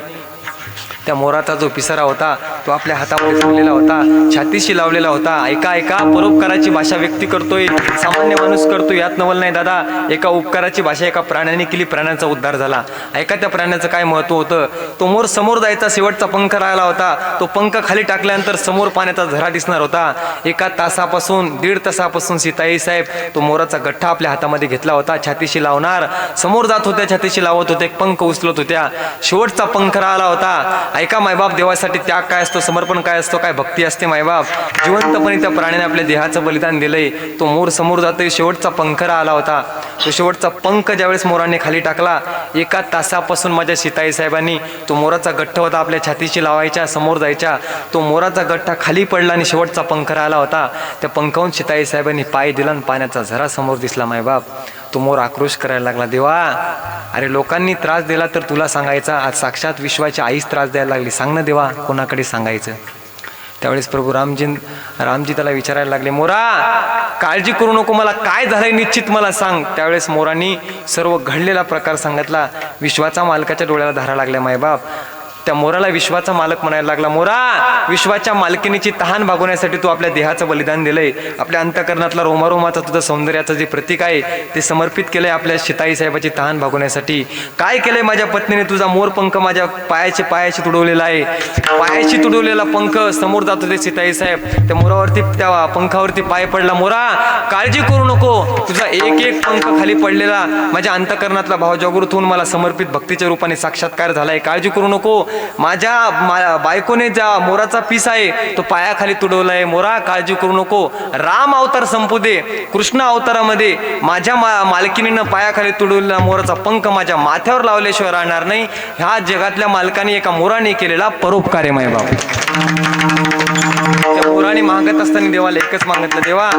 त्या मोराचा जो पिसारा होता तो आपल्या हातामध्ये ठेवलेला होता, छातीशी लावलेला होता. ऐका ऐका, परोपकाराची भाषा व्यक्ती करतोय, सामान्य माणूस करतोय यात नवल नाही दादा. एका उपकाराची भाषा एका प्राण्याने केली, प्राण्याचा उद्धार झाला. ऐका त्या प्राण्याचं काय महत्व होतं. तो मोर समोर जायचा, शेवटचा पंख राहिला होता. तो पंख खाली टाकल्यानंतर समोर पाण्याचा झरा दिसणार होता. 1 तासापासून 1.5 तासापासून सीताई साहेब तो मोराचा गठ्ठा आपल्या हातामध्ये घेतला होता, छातीशी लावणार. समोर जात होत्या, छातीशी लावत होते, पंख उचलत होत्या. शेवटचा पंख राहिला होता. ऐका मायबाप, देवासाठी त्याग काय असतो, समर्पण काय असतो, काय भक्ती असते मायबाप. जिवंतपणे त्या प्राण्याने आपल्या देहाचं बलिदान दिलंय. तो मोर समोर जातोय, शेवटचा पंख राहिला होता. तो शेवटचा पंख ज्यावेळेस मोराने खाली टाकला, 1 तासापासून माझ्या सीताई साहेबांनी तो मोराचा गठ्ठा होता आपल्या छातीशी लावायच्या, समोर जायच्या. तो मोराचा गठ्ठा खाली पडला आणि शेवटचा पंख राहिला होता. त्या पंखावून सीताई साहेबांनी पाय दिला आणि पाण्याचा झरा समोर दिसला मायबाप. तो मोर आक्रोश करायला लागला, देवा अरे लोकांनी त्रास दिला तर तुला सांगायचा, आज साक्षात विश्वाची आईच त्रास द्यायला लागली, सांग ना देवा कोणाकडे सांगायचं. त्यावेळेस प्रभू रामजी त्याला विचारायला लागले, मोरा काळजी करू नको, मला काय झालंय निश्चित मला सांग. त्यावेळेस मोरांनी सर्व घडलेला प्रकार सांगितला. विश्वाचा मालकाच्या डोळ्याला धारा लागल्या मायबाप. त्या मोराला विश्वाचा मालक म्हणायला लागला, मोरा विश्वाच्या मालकिनीची तहान भागवण्यासाठी तू आपल्या देहाचं बलिदान दिलंय, आपल्या अंतकरणातला रोमारोमाचा तुझं सौंदर्याचं जे प्रतीक आहे ते समर्पित केलंय आपल्या सीताई साहेबाची तहान भागवण्यासाठी. काय केलंय माझ्या पत्नीने, तुझा मोर पंख माझ्या पायाशी तुडवलेला आहे. पायाशी तुडवलेला पंख समोर जात होते सीताई साहेब. त्या मोरावरती, त्या पंखावरती पाय पडला. मोरा काळजी करू नको, तुझा एक एक पंख खाली पडलेला माझ्या अंतकरणातला भाव जागृत होऊन मला समर्पित भक्तीच्या रूपाने साक्षात्कार झालाय. काळजी करू नको, माझ्या बायकोने ज्या मोराचा पीस आहे तो पायाखाली तुडवलाय. मोरा काळजी करू नको, राम अवतार संपू दे, कृष्ण अवतारामध्ये माझ्या मालकिनीनं पायाखाली तुडवलेला मोराचा पंख माझ्या माथ्यावर लावल्याशिवाय राहणार नाही. ह्या जगातल्या मालकाने एका मोराने केलेला परोपकार आहे मायबाप. त्या मोराने मागत असताना देवाला एकच मागितलं, देवा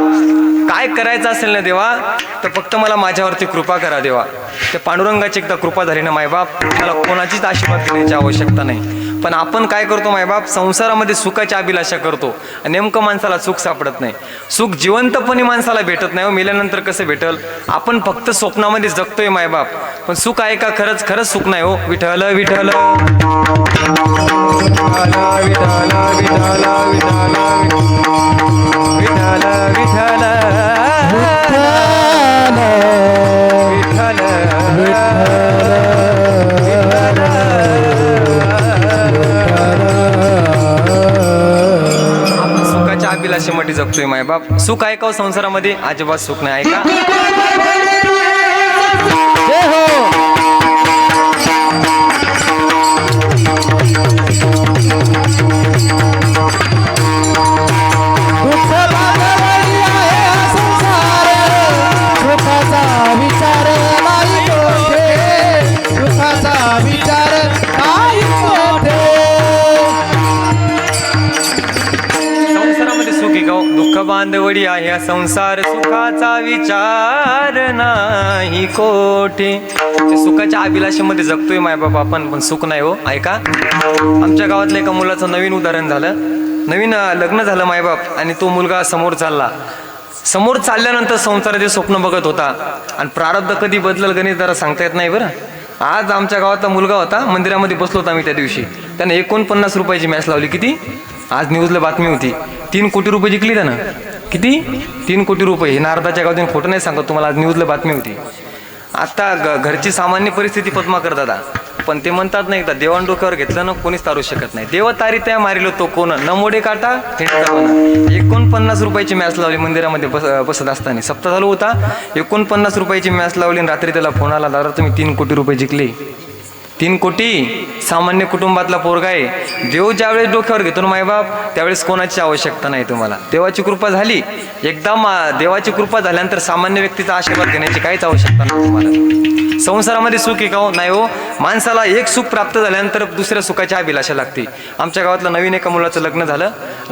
काय करायचं असेल ना देवा तर फक्त मला माझ्यावरती कृपा करा देवा. त्या पांडुरंगाची एकदा कृपा झाली ना मायबाप, मला कोणाचीच आशीर्वाद देण्याची आवश्यकता नाही. पण आपण काय करतो मायबाप, संसारामध्ये सुखाची अभिलाषा करतो आणि नेमकं माणसाला सुख सापडत नाही. सुख जिवंतपणे माणसाला भेटत नाही. मेल्यानंतर कसं भेटल? आपण फक्त स्वप्नामध्ये जगतोय मायबाप, पण सुख आहे का? खरंच खरंच सुख नाही हो. विठ्ठल विठ्ठल अभिलाषेमध्ये जगतोय मायबाप. सुख आहे का संसारामध्ये? अजिबात सुख नाही. आहे का? दुःख बांधवडी आहे संसार, सुखाचा विचार नाही कोठे. सुखाच्या अभिलाषेमध्ये जगतोय मायबाप आपण, पण सुख नाही हो. ऐका, आमच्या गावातल्या एका मुलाचं नवीन उदाहरण झालं. नवीन लग्न झालं मायबाप, आणि तो मुलगा समोर चालला. समोर चालल्यानंतर संसाराचे स्वप्न बघत होता, आणि प्रारब्ध कधी बदलल गणित जरा सांगता येत नाही बरं. आज आमच्या गावातला मुलगा होता, मंदिरामध्ये बसलो होता आम्ही त्या दिवशी. त्याने 49 रुपयाची मॅच लावली. किती? आज न्यूजला बातमी होती, 3 कोटी रुपये जिंकली त्यानं. किती? 3 कोटी रुपये. हे नारदाच्या गावातून खोटं नाही सांगत तुम्हाला, आज न्यूजला बातमी होती. आता घरची सामान्य परिस्थिती पद्माकर दादा, पण ते म्हणतात नाही का, देवाण डोक्यावर घेतलं ना कोणीच तारू शकत नाही. देव तारी त्या मारिलो तो कोण, न मोडे काटा हिंडता म्हणा. 49 रुपयाची मॅच लावली मंदिरामध्ये बसत असताना. सप्ताह चालू होता, 49 रुपयाची मॅच लावली, आणि रात्री त्याला फोन आला, दादा तुम्ही 3 कोटी रुपये जिंकले. 3 कोटी. सामान्य कुटुंबातला पोरगा आहे. देव ज्यावेळेस डोक्यावर घेतो ना मायबाप, त्यावेळेस कोणाची आवश्यकता नाही तुम्हाला. देवाची कृपा झाली, एकदम देवाची कृपा झाल्यानंतर सामान्य व्यक्तीचा आशीर्वाद घेण्याची काहीच आवश्यकता नाही तुम्हाला. संसारामध्ये सुख आहे का हो? नाही हो. माणसाला एक सुख प्राप्त झाल्यानंतर दुसऱ्या सुखाची अभिलाषा लागते. आमच्या गावातलं नवीन एका मुलाचं लग्न झालं,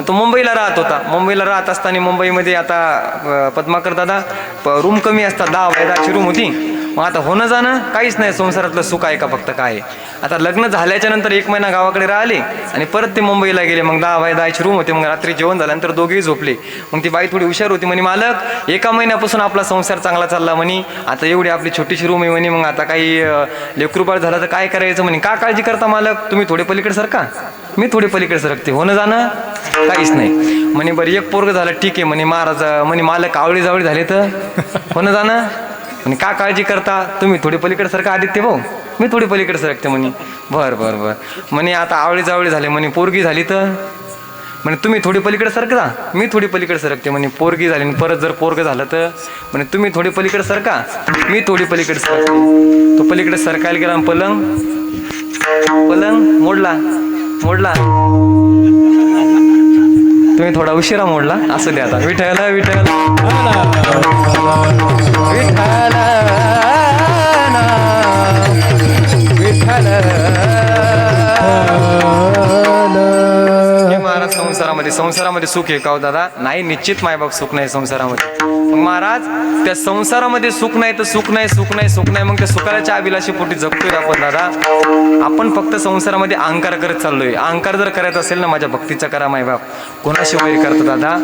तो मुंबईला राहत होता. मुंबईला राहत असताना मुंबईमध्ये आता पद्माकर दादा रूम कमी असतात, 10 रूम होती. मग आता होणं जाणं काहीच नाही. संसारातलं सुख आहे का? फक्त काय. आता लग्न झाल्याच्या नंतर 1 महिना गावाकडे राहिले, आणि परत ते मुंबईला गेले. मग 10 रूम होते. मग रात्री जेवण झाल्यानंतर दोघेही झोपले. मग ती बाई थोडी हुशार होती, म्हणे मालक 1 महिन्यापासून आपला संसार चांगला चालला म्हणे, आता एवढी आपली छोटीशी रूम आहे म्हणे, मग आता काही लेकरूबाळ झालं तर काय करायचं म्हणे. का काळजी करता मालक, तुम्ही थोडे पलीकडे सरका, मी थोडे पलीकडे सरकते. होणं जाणं काहीच नाही म्हणे. बरं 1 पोरग झालं, ठीक आहे म्हणे. महाराज म्हणे मालक आवळी जावळी झाले तर होणं जाणं. आणि का काळजी करता, तुम्ही थोडी पलीकडे सरका आदित्य भाऊ, मी थोडी पलीकडे सरकते म्हणे. बरं बरं बरं म्हणे. आता आवळी जावळी झाले म्हणे, पोरगी झाली तर म्हणे तुम्ही थोडी पलीकडे सरका, मी थोडी पलीकडे सरकते म्हणे. पोरगी झाली, परत जर पोरग झालं तर म्हणे तुम्ही थोडी पलीकडे सरका, मी थोडी पलीकडे सरकते. तो पलीकडे सरकायला गेला, पलंग मोडला. तुम्ही थोडा उशिरा मोडला, असं द्या. आता विठ्ठल विठ्ठल विठ्ठल हे महाराज. संसारामध्ये सुख आहे का हो दादा? नाही, निश्चित मायबाप सुख नाही संसारामध्ये. मग महाराज त्या संसारामध्ये सुख नाही तर सुख नाही. मग त्या सुखाच्या अभिलाषी पोटी जगतोय आपण दादा. आपण फक्त संसारामध्ये अहंकार करत चाललोय. अहंकार जर करायचा असेल ना, माझ्या भक्तीचा करा मायबाप. कोणाशी वैर करतो दादा?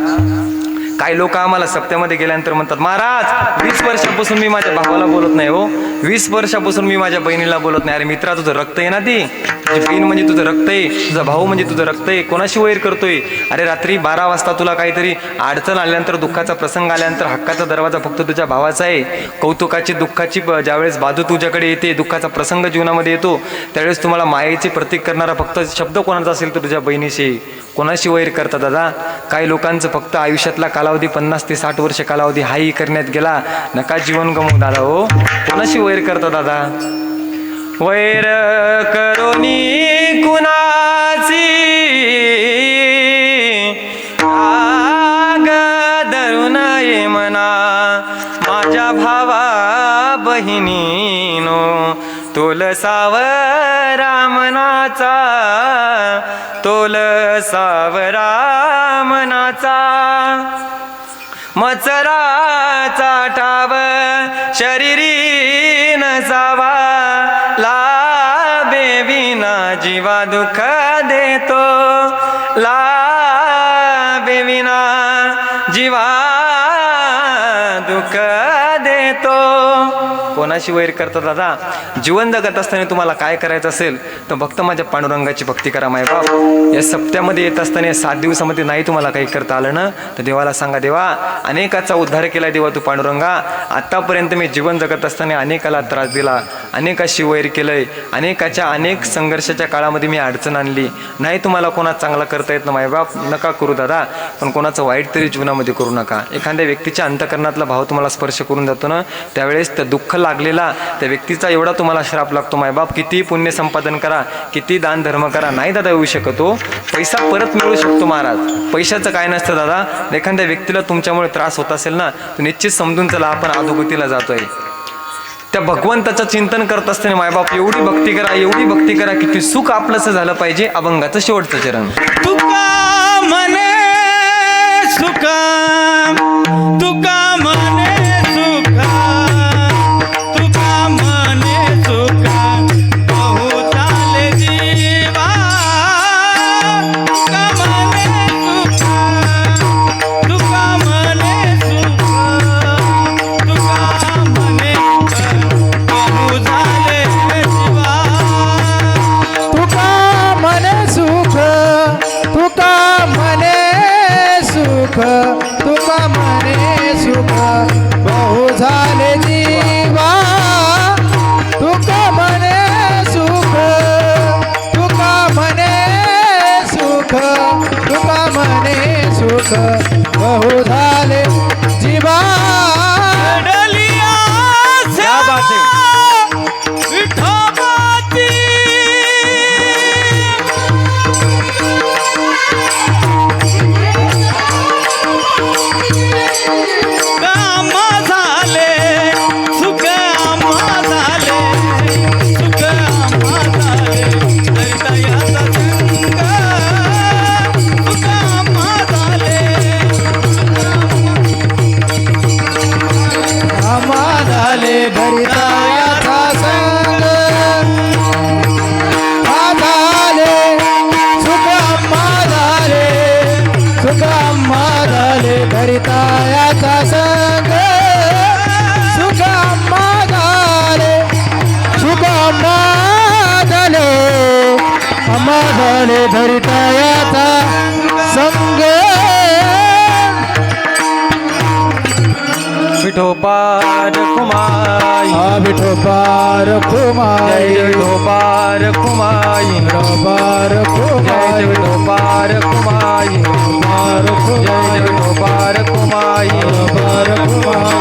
काही लोक आम्हाला सप्त्यामध्ये गेल्यानंतर म्हणतात, महाराज 20 वर्षापासून मी माझ्या भावाला बोलत नाही हो, 20 वर्षापासून मी माझ्या बहिणीला बोलत नाही. अरे मित्रा, तुझं रक्त आहे ना, ती तुझी बहीण म्हणजे तुझं रक्त आहे, तुझा भाऊ म्हणजे तुझं रक्त आहे. कोणाशी वैर करतोय? अरे रात्री 12 वाजता तुला काहीतरी अडचण आल्यानंतर, दुःखाचा प्रसंग आल्यानंतर हक्काचा दरवाजा फक्त तुझ्या भावाचा आहे. कौतुकाची दुःखाची ज्यावेळेस बाजू तुझ्याकडे येते, दुःखाचा प्रसंग जीवनामध्ये येतो, त्यावेळेस तुम्हाला मायेचे प्रतीक करणारा फक्त शब्द कोणाचा असेल तर तुझ्या बहिणीशी. कोणाशी वैर करता दादा? काही लोकांचं फक्त आयुष्यातला कालावधी 50 ते 60 वर्ष कालावधी हाही करण्यात गेला. नका जीवन गमवू दादा हो. कोणाशी वैर करता दादा? वैर करोनी कुणाची, राग धरून ये मना, माझ्या भावा बहिणीनो, तोल सावरा मनाचा, तोल सावरा मनाचा. मचराचा ठाव शरीरी नसावा, लाभे विना जीवा दुःख देतो लाभेविना जीवा दुःख देतो. कोणाशी वैर करता दादा? जीवन जगत असताना तुम्हाला काय करायचं असेल तर फक्त माझ्या पांडुरंगाची भक्ती करा मायबाप. या सप्त्यामध्ये येत असताना 7 दिवसामध्ये नाही तुम्हाला काही करता आलं ना तर देवाला सांगा, देवा अनेकाचा उद्धार केला देवा तू पांडुरंगा. आतापर्यंत मी जीवन जगत असताना अनेकाला त्रास दिला, अनेकाशी वैर केलंय, अनेक संघर्षाच्या काळामध्ये मी अडचण आणली. नाही तुम्हाला कोणा चांगला करता येत ना मायबाप, नका करू दादा, पण कोणाचं वाईट तरी जीवनामध्ये करू नका. एखाद्या व्यक्तीच्या अंतकरणातला भाव तुम्हाला स्पर्श करून जातो ना त्यावेळेस त्या दुःख लागलेला त्या व्यक्तीचा एवढा तुम्हाला श्राप लागतो मायबाप. किती पुण्य संपादन करा, किती दान धर्म करा, नाही दादा येऊ शकतो. पैसा परत मिळू शकतो महाराज, पैशाचं काय नसतं दादा. एखाद्या व्यक्तीला तुमच्यामुळे त्रास होत असेल ना तर निश्चित समजून चला आपण अधोगतीला जातोय. त्या भगवंताचं चिंतन करत असताना मायबाप एवढी भक्ती करा की सुख आपलंसं झालं पाहिजे. अभंगाचं शेवटचं चरण. तुका म्हणे सुख, तुका म्हणे सुख, तुका म्हणे सुख बहु चाले जीवा. तुका म्हणे सुख, तुका म्हणे सुख, तुका म्हणे बहु झाले जीवा. तुका म्हणे सुख, तुका म्हणे सुख, तुका म्हणे सुख बहु झाले जीवा. तुका म्हणे सुख, तुका म्हणे सुख, तुका म्हणे सुख बहु झाले जीवा. क्या बात है. विठोबाची काम झाले, सुख आम्हा झाले, सुख आम्हा झाले, हृदयाचा संग सुख आम्हा झाले, आम्हा झाले भरितायाचा संग झाले, सुख आम्हा झाले, सुख आम्हा झाले भरितायाचा संग, सुख आम्हा झाले, सुख आम्हा झाले, आम्हा झाले भरितायाचा संग. विठोबार कुमाई, विठोबार कुमाई, विठोबार कुमाई, विठोबार कुमाई, विठोबार कुमाई, विठोबार कुमाई, विठोबार कुमाई, विठोबार कुमाई.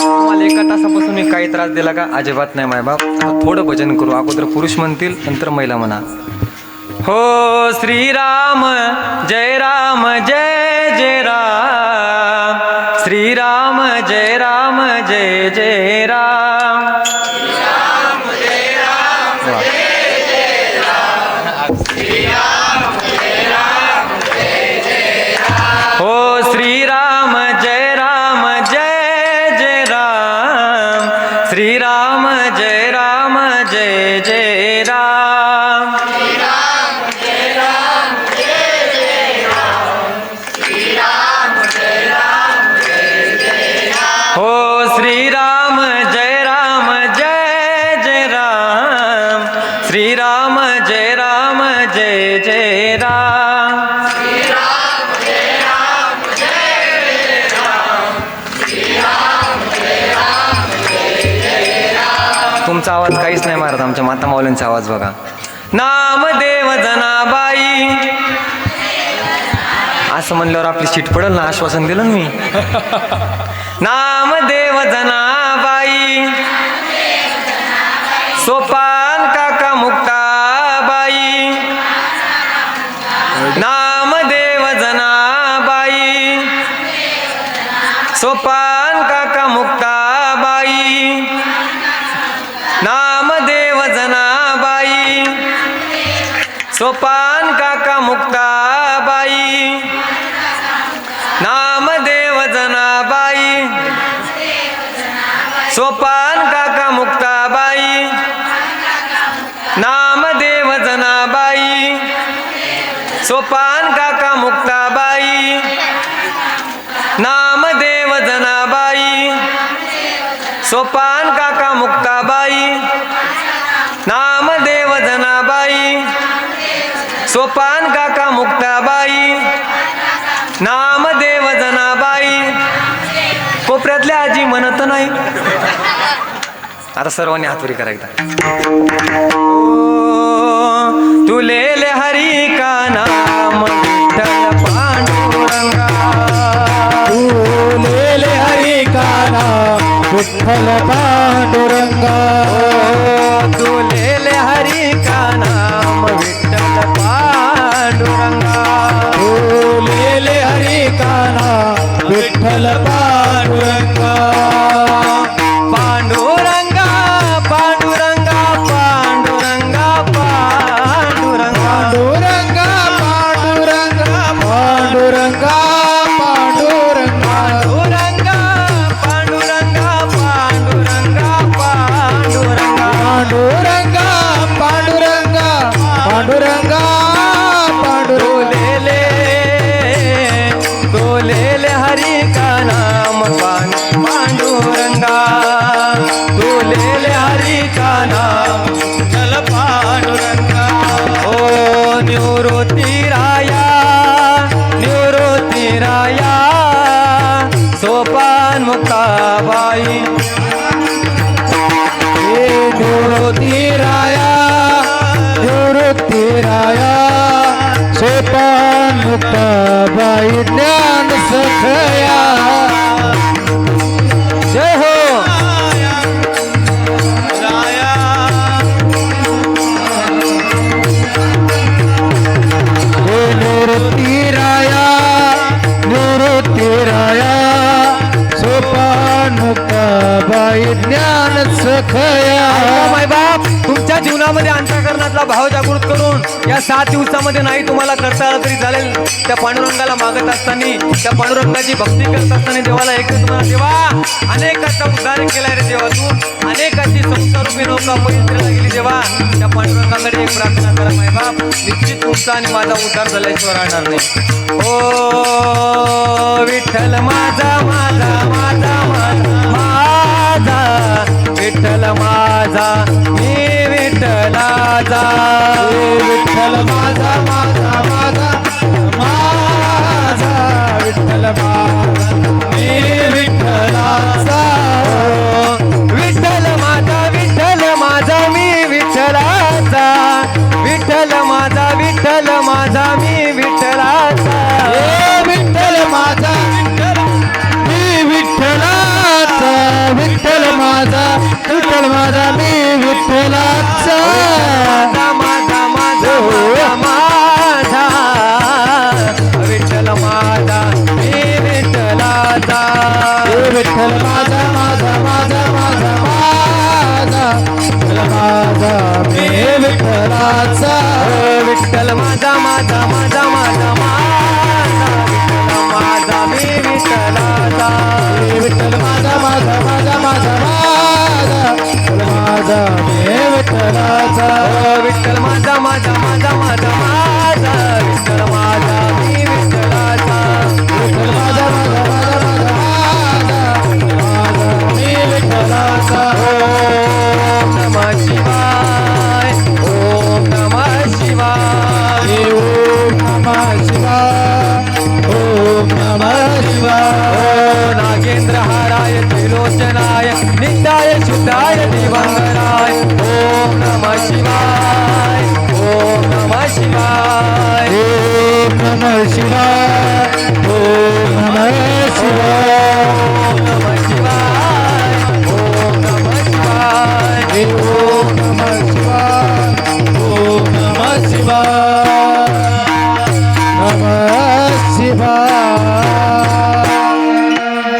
तुम्हाला एका तासापासून मी काही त्रास दिला का? अजिबात नाही मायबाप. आता थोडं भजन करू. अगोदर पुरुष म्हणतील नंतर महिला म्हणा. हो श्रीराम जय राम जय जय राम, श्रीराम जय राम जय जय राम. हो श्रीराम जय राम जय जय राम, श्रीराम जय राम जय जय राम. हो श्रीराम जय राम जय जय राम, श्रीराम जय राम जय जय राम. तुमचा आवाज काहीच नाही मारत, आमच्या माता माऊलींचा आवाज बघा. नामदेव जनाबाई असं म्हणल्यावर आपली सीट पडेल ना, आश्वासन दिलं ना मी. नामदेव जनाबाई, सोपान काका मुक्ताबाई, नामदेव जनाबाई, सोपान काका मुक्ताबाई, नामदेव जनाबाई, सोपान काका मुक्ताबाई, नामदेव जनाबाई, सोपान काका मुक्ताबाई नामदेव जनाबाई सोपान काका मुक्ताबाई नामदेव जनाबाई सोपान काका मुक्ताबाई नामदेव जनाबाई सोपान काका मुक्ताबाई नामदेव जनाबाई कोपऱ्यातल्या आजी म्हणत नाही. आता सर्वांनी हातवरी करायचा. तुलेले हरी का नाम विठ्ठल पांडुरंगा तुलेले हरी का नाम विठ्ठल पांडुरंगा तुलेले हरी का नाम विठ्ठल पांडुरंगा तुलेले हरी का नाम विठ्ठल पांडुरंगा पांडुरंगा पांडुरंगा पांडुरंगा पांडुरंगा पांडुरंगा पांडुरंगा पांडुरंगा पांडुरंगा पांडुरंगा पांडुरंगा पांडुरंगा पांडुरंगा पांडुरंगा पांडुरंगा तोलेले तोलेले हरी का नाम पांडुरंगा तोलेले हरी का नाम चल पांडुरंगा. ओ निवृत्ती राया सोपान मुक्ताबाई निवृत्ती राया सोपान मुक्ताबाई ज्ञान सखया जय हो. निवृत्ती राया सोपान मुक्ताबाई ज्ञान सखया. माय बाप तुमच्या जीवनामध्ये अंतःकरणातला भाव जागृत करून या 7 दिवसामध्ये नाही तुम्हाला करता आलं तरी चालेल. त्या पांडुरंगाला मागत असताना त्या पांडुरंगाची भक्ती करत असताना देवाला एक तुम्हाला देवा अनेकांचा उद्धार केलाय रे देवा तू अनेकांची संसारूपी नौका पवित्रला गेली देवा. त्या पांडुरंगाकडे एक प्रार्थना करा माय बाप निश्चित तुमचा आणि माझा उद्धार झाल्याशिवाय राहणार नाही. ओ विठ्ठल माझा माझा माझा माझा विठ्ठल माझा मी विठ्ठलाचा विठ्ठल माझा माझा माझा माझा विठ्ठल माझा मी विठ्ठलाचा विठ्ठल माझा मी विठ्ठलाचा विठ्ठल माझा मी विठ्ठलाचा विठ्ठल माझा मी विठ्ठलाचा विठ्ठल माझा मी विठ्ठलाचा माझा माझा माझा विठ्ठल माझा मी विठ्ठलाचा विठ्ठल माझा माझा माझा माझा माझा विठ्ठल माझा मी विठ्ठलाचा विठ्ठल माझा माझा माझा माझा माझा विठ्ठल माझा मी विठ्ठलाचा विठ्ठल माझा माझा माझा माझा माझा विठ्ठल माझा मी विठ्ठलाचा विठ्ठल माझा माझा माझा माझा माझा विठ्ठल माझा मी विठ्ठलाचा विठ्ठल माझा माझा माझा माझा माझा माझा मी विठ्ठलाचा ओम नमः शिवाय ओम नमः शिवाय ओम नमः शिवाय ओम नमः शिवाय ओ नागेंद्र हाराय त्रिलोचनाय नित्याय शुद्धाय दिवंगराय ओम नमः शिवाय ओम नमः शिवाय ओम नमः शिवाय ओम नमः शिवाय ओम नमः शिवाय ओम नमः शिवाय ओम नमः शिवाय ओम नमः शिवाय नमः शिवाय.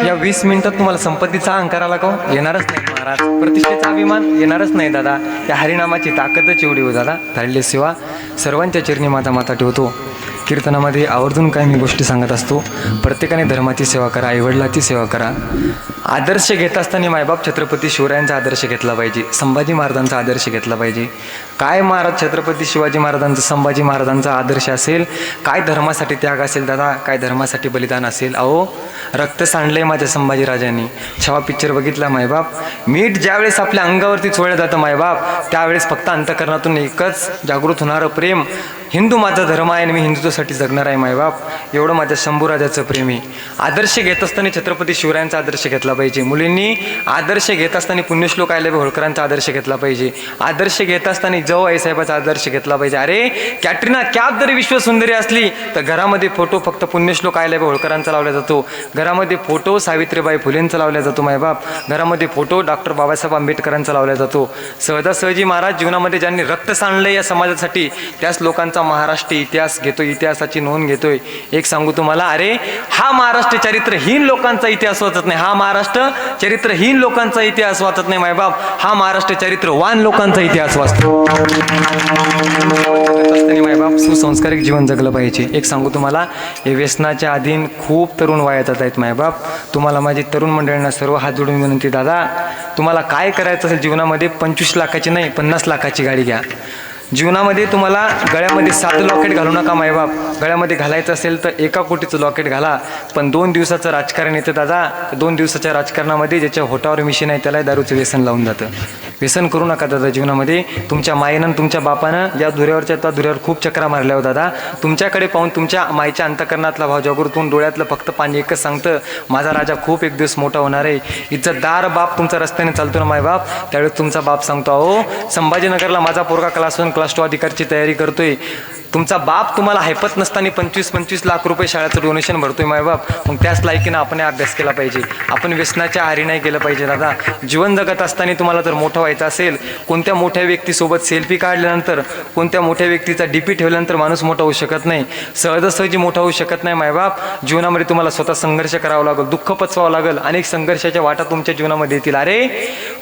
या 20 मिनिटात तुम्हाला संपत्तीचा अहंकार आला का हो? येणारच नाही महाराज. प्रतिष्ठेचा अभिमान येणारच नाही दादा. या हरिनामाची ताकदच एवढी हो दादा. धाडले सेवा सर्वांच्या चरणी माझा माथा ठेवतो. कीर्तनामध्ये आवर्जून काय मी गोष्टी सांगत असतो. प्रत्येकाने धर्माची सेवा करा, आईवडिलाची सेवा करा. आदर्श घेत असताना मायबाप छत्रपती शिवरायांचा आदर्श घेतला पाहिजे, संभाजी महाराजांचा आदर्श घेतला पाहिजे. काय महाराज छत्रपती शिवाजी महाराजांचा, संभाजी महाराजांचा आदर्श असेल, काय धर्मासाठी त्याग असेल दादा, काय धर्मासाठी बलिदान असेल. अहो रक्त सांडलंय माझ्या संभाजीराजांनी. छावा पिक्चर बघितला मायबाप. मीठ ज्यावेळेस आपल्या अंगावरती चोळलं जातं मायबाप, त्यावेळेस फक्त अंतःकरणातून एकच जागृत होणारं प्रेम, हिंदू माझा धर्म आहे आणि मी हिंदुत्वासाठी जगणार आहे मायबाप, एवढं माझ्या शंभूराजाचं प्रेम आहे. आदर्श घेत असताना छत्रपती शिवरायांचा आदर्श घेतला पाहिजे. मुलींनी आदर्श घेत असताना पुण्यश्लोक अहिल्याबाई होळकरांचा आदर्श घेतला पाहिजे. आदर्श घेत असताना जाऊ आईसाहेबाचा आदर्श घेतला पाहिजे. अरे कॅटरीना कॅफ जरी विश्वसुंदरी असली तर घरामध्ये फोटो फक्त पुण्यश्लोक अहिल्याबाई होळकरांचा लावला जातो, घरामध्ये फोटो सावित्रीबाई फुलेंचा लावला जातो मायबाप, घरामध्ये फोटो डॉक्टर बाबासाहेब आंबेडकरांचा लावला जातो. सहजासहजी महाराज जीवनामध्ये ज्यांनी रक्त सांडलं या समाजासाठी त्याच लोकांचा महाराष्ट्र इतिहास घेतोय, इतिहासाची नोंद घेतोय. एक सांगू तुम्हाला, अरे हा महाराष्ट्र चरित्रहीन लोकांचा इतिहास वाचत नाही, हा महाराष्ट्र चरित्रहीन लोकांचा इतिहास वाचत नाही मायबाप, हा महाराष्ट्र चरित्रवान लोकांचा इतिहास वाचतो. मायबाप सुसंस्कारिक जीवन जगलं पाहिजे. एक सांगू तुम्हाला, हे व्यसनाच्या अधीन खूप तरुण वया जात आहेत मायबाप. तुम्हाला माझी तरुण मंडळींना सर्व हात जोडून विनंती, दादा तुम्हाला काय करायचं असेल जीवनामध्ये 25 लाखाची नाही 50 लाखाची गाडी घ्या. जीवनामध्ये तुम्हाला गळ्यामध्ये 7 लॉकेट घालू नका मायबाप. गळ्यामध्ये घालायचं असेल तर 1 कोटीचं लॉकेट घाला. पण 2 दिवसाचं राजकारण येतं दादा. 2 दिवसाच्या राजकारणामध्ये ज्याच्या होटावर मिशीन आहे त्याला दारूचं व्यसन लावून जातं. व्यसन करू नका दादा जीवनामध्ये. तुमच्या मायेनं तुमच्या बापानं या धुऱ्यावरच्या त्या धुऱ्यावर खूप चक्रा मारल्या हो दादा. तुमच्याकडे पाहून तुमच्या मायच्या अंतःकरणातला भाव जागृत होऊन डोळ्यातलं फक्त पाणी एकच सांगतं, माझा राजा खूप एक दिवस मोठा होणार आहे. इज्जतदार बाप तुमचा रस्त्याने चालतो ना मायबाप, त्यावेळेस तुमचा बाप सांगतो, अहो संभाजीनगरला माझा पोरगा क्लास 1 क्लास 2 अधिकारची तयारी करतोय. तुमचा बाप तुम्हाला हैपत नसताना 25-25 लाख रुपये शाळेचं डोनेशन भरतोय मायबाप. मग त्याच लायकीनं आपण अभ्यास केला पाहिजे. आपण व्यसनाच्या आहारी नाही गेलं पाहिजे दादा. जीवन जगत असताना तुम्हाला जर मोठं व्हायचं असेल, कोणत्या मोठ्या व्यक्तीसोबत सेल्फी काढल्यानंतर, कोणत्या मोठ्या व्यक्तीचा डीपी ठेवल्यानंतर माणूस मोठा होऊ शकत नाही, सहजासहजी मोठा होऊ शकत नाही मायबाप. जीवनामध्ये तुम्हाला स्वतः संघर्ष करावा लागेल, दुःख पचवावं लागेल, अनेक संघर्षाच्या वाटा तुमच्या जीवनामध्ये येतील. अरे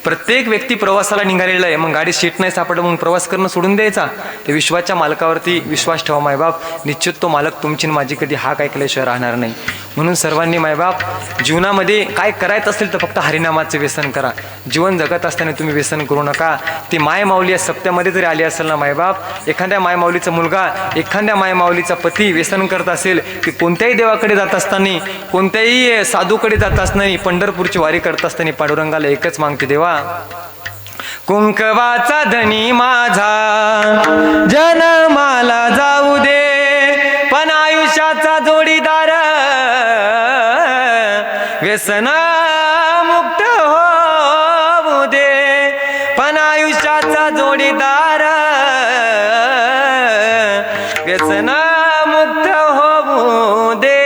प्रत्येक व्यक्ती प्रवासाला निघालेला आहे, मग गाडी सीट नाही सापडलं म्हणून प्रवास करणं सोडून द्यायचा. ते विश्वाच्या मालकावरती विश्वास ठेवा मायबाप. निश्चित तो मालक तुमची माझी कधी हाक ऐकल्याशिवाय राहणार नाही. म्हणून सर्वांनी मायबाप जीवनामध्ये काय करायचं असेल तर फक्त हरिनामाचं व्यसन करा. जीवन जगत असताना तुम्ही व्यसन करू नका. ती माय माऊली या सप्त्यामध्ये जरी आली असेल ना मायबाप, एखाद्या माय माऊलीचा मुलगा, एखाद्या माय माऊलीचा पती व्यसन करत असेल, की कोणत्याही देवाकडे जात असताना, कोणत्याही साधूकडे जात असताना, पंढरपूरची वारी करत असताना पांडुरंगाला एकच मागते, देवा कुंकवाचा धनी माझा जन्माला जाऊ दे, पण आयुष्याचा जोडीदार व्यसना मुक्त होऊ दे, पण आयुष्याचा जोडीदार व्यसना मुक्त होऊ दे.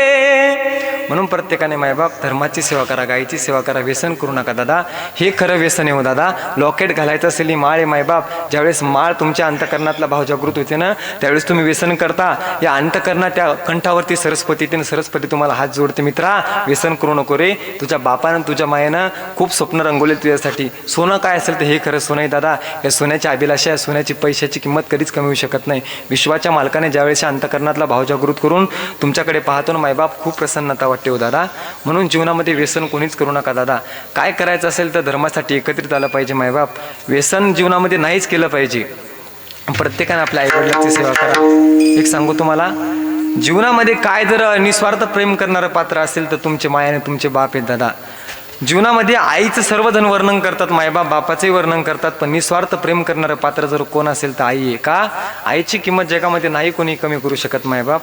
म्हणून प्रत्येकाने मायबाप धर्माची सेवा करा, गायीची सेवा करा, व्यसन करू नका दादा. हे खरं व्यसन आहे हो दादा. लॉकेट घालायचं असेल ही माळ आहे मायबाप. ज्यावेळेस माळ तुमच्या अंतःकरणातला भाव जागृत होते ना, त्यावेळेस तुम्ही व्यसन करता. या अंतःकरणात त्या कंठावरती सरस्वती येते, सरस्वती तुम्हाला हात जोडते, मित्रा व्यसन करू नको रे. तुझ्या बापानं तुझ्या मायेनं खूप स्वप्न रंगवले तुझ्यासाठी. सोनं काय असेल तर हे खरं सोनं आहे दादा. या सोन्याची अभिलाषा, या सोन्याची पैशाची किंमत कधीच कमी होऊ शकत नाही. विश्वाच्या मालकाने ज्यावेळेस अंतःकरणातला भाव जागृत करून तुमच्याकडे पाहतो ना मायबाप, खूप प्रसन्नता वाटते हो दादा. म्हणून जीवनामध्ये व्यसन कोणीच करू नका दादा. काय करायचं असेल तर धर्मासाठी एकत्रित आलं पाहिजे मायबाप. व्यसन जीवनामध्ये नाहीच केलं पाहिजे. प्रत्येकाने आपल्या आईवडिलांची सेवा करा. एक सांगू तुम्हाला, जीवनामध्ये काय जर निस्वार्थ प्रेम करणारं पात्र असेल तर तुमचे माय आणि तुमचे बाप आहेत दादा. जीवनामध्ये आईचं सर्वजण वर्णन करतात, मायबाप बापाचंही वर्णन करतात, पण निस्वार्थ प्रेम करणारं पात्र जर कोण असेल तर आई आहे. का? आईची किंमत जगामध्ये नाही कोणी कमी करू शकत मायबाप.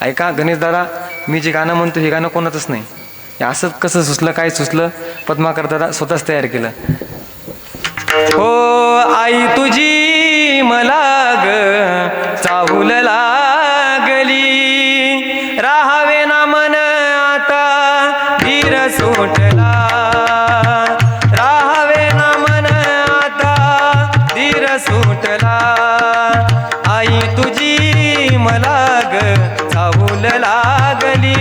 ऐका गणेश दादा, मी जे गाणं म्हणतो हे गाणं कोणाचंच नाही. असं कसं सुचलं, काय सुचलं, पद्माकर दादा स्वतःच तयार केलं. हो आई तुझी मला ग चाहूल लागली, राहावे ना मन आता धीर सुटला, राहावे ना मन आता धीर सुटला, आई तुझी मला ग चाहूल लागली,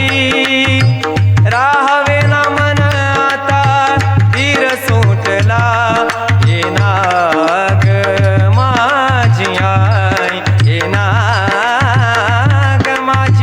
राहावे ना मन आता धीर सुटला, येना ग माझी आई, येना ग माझी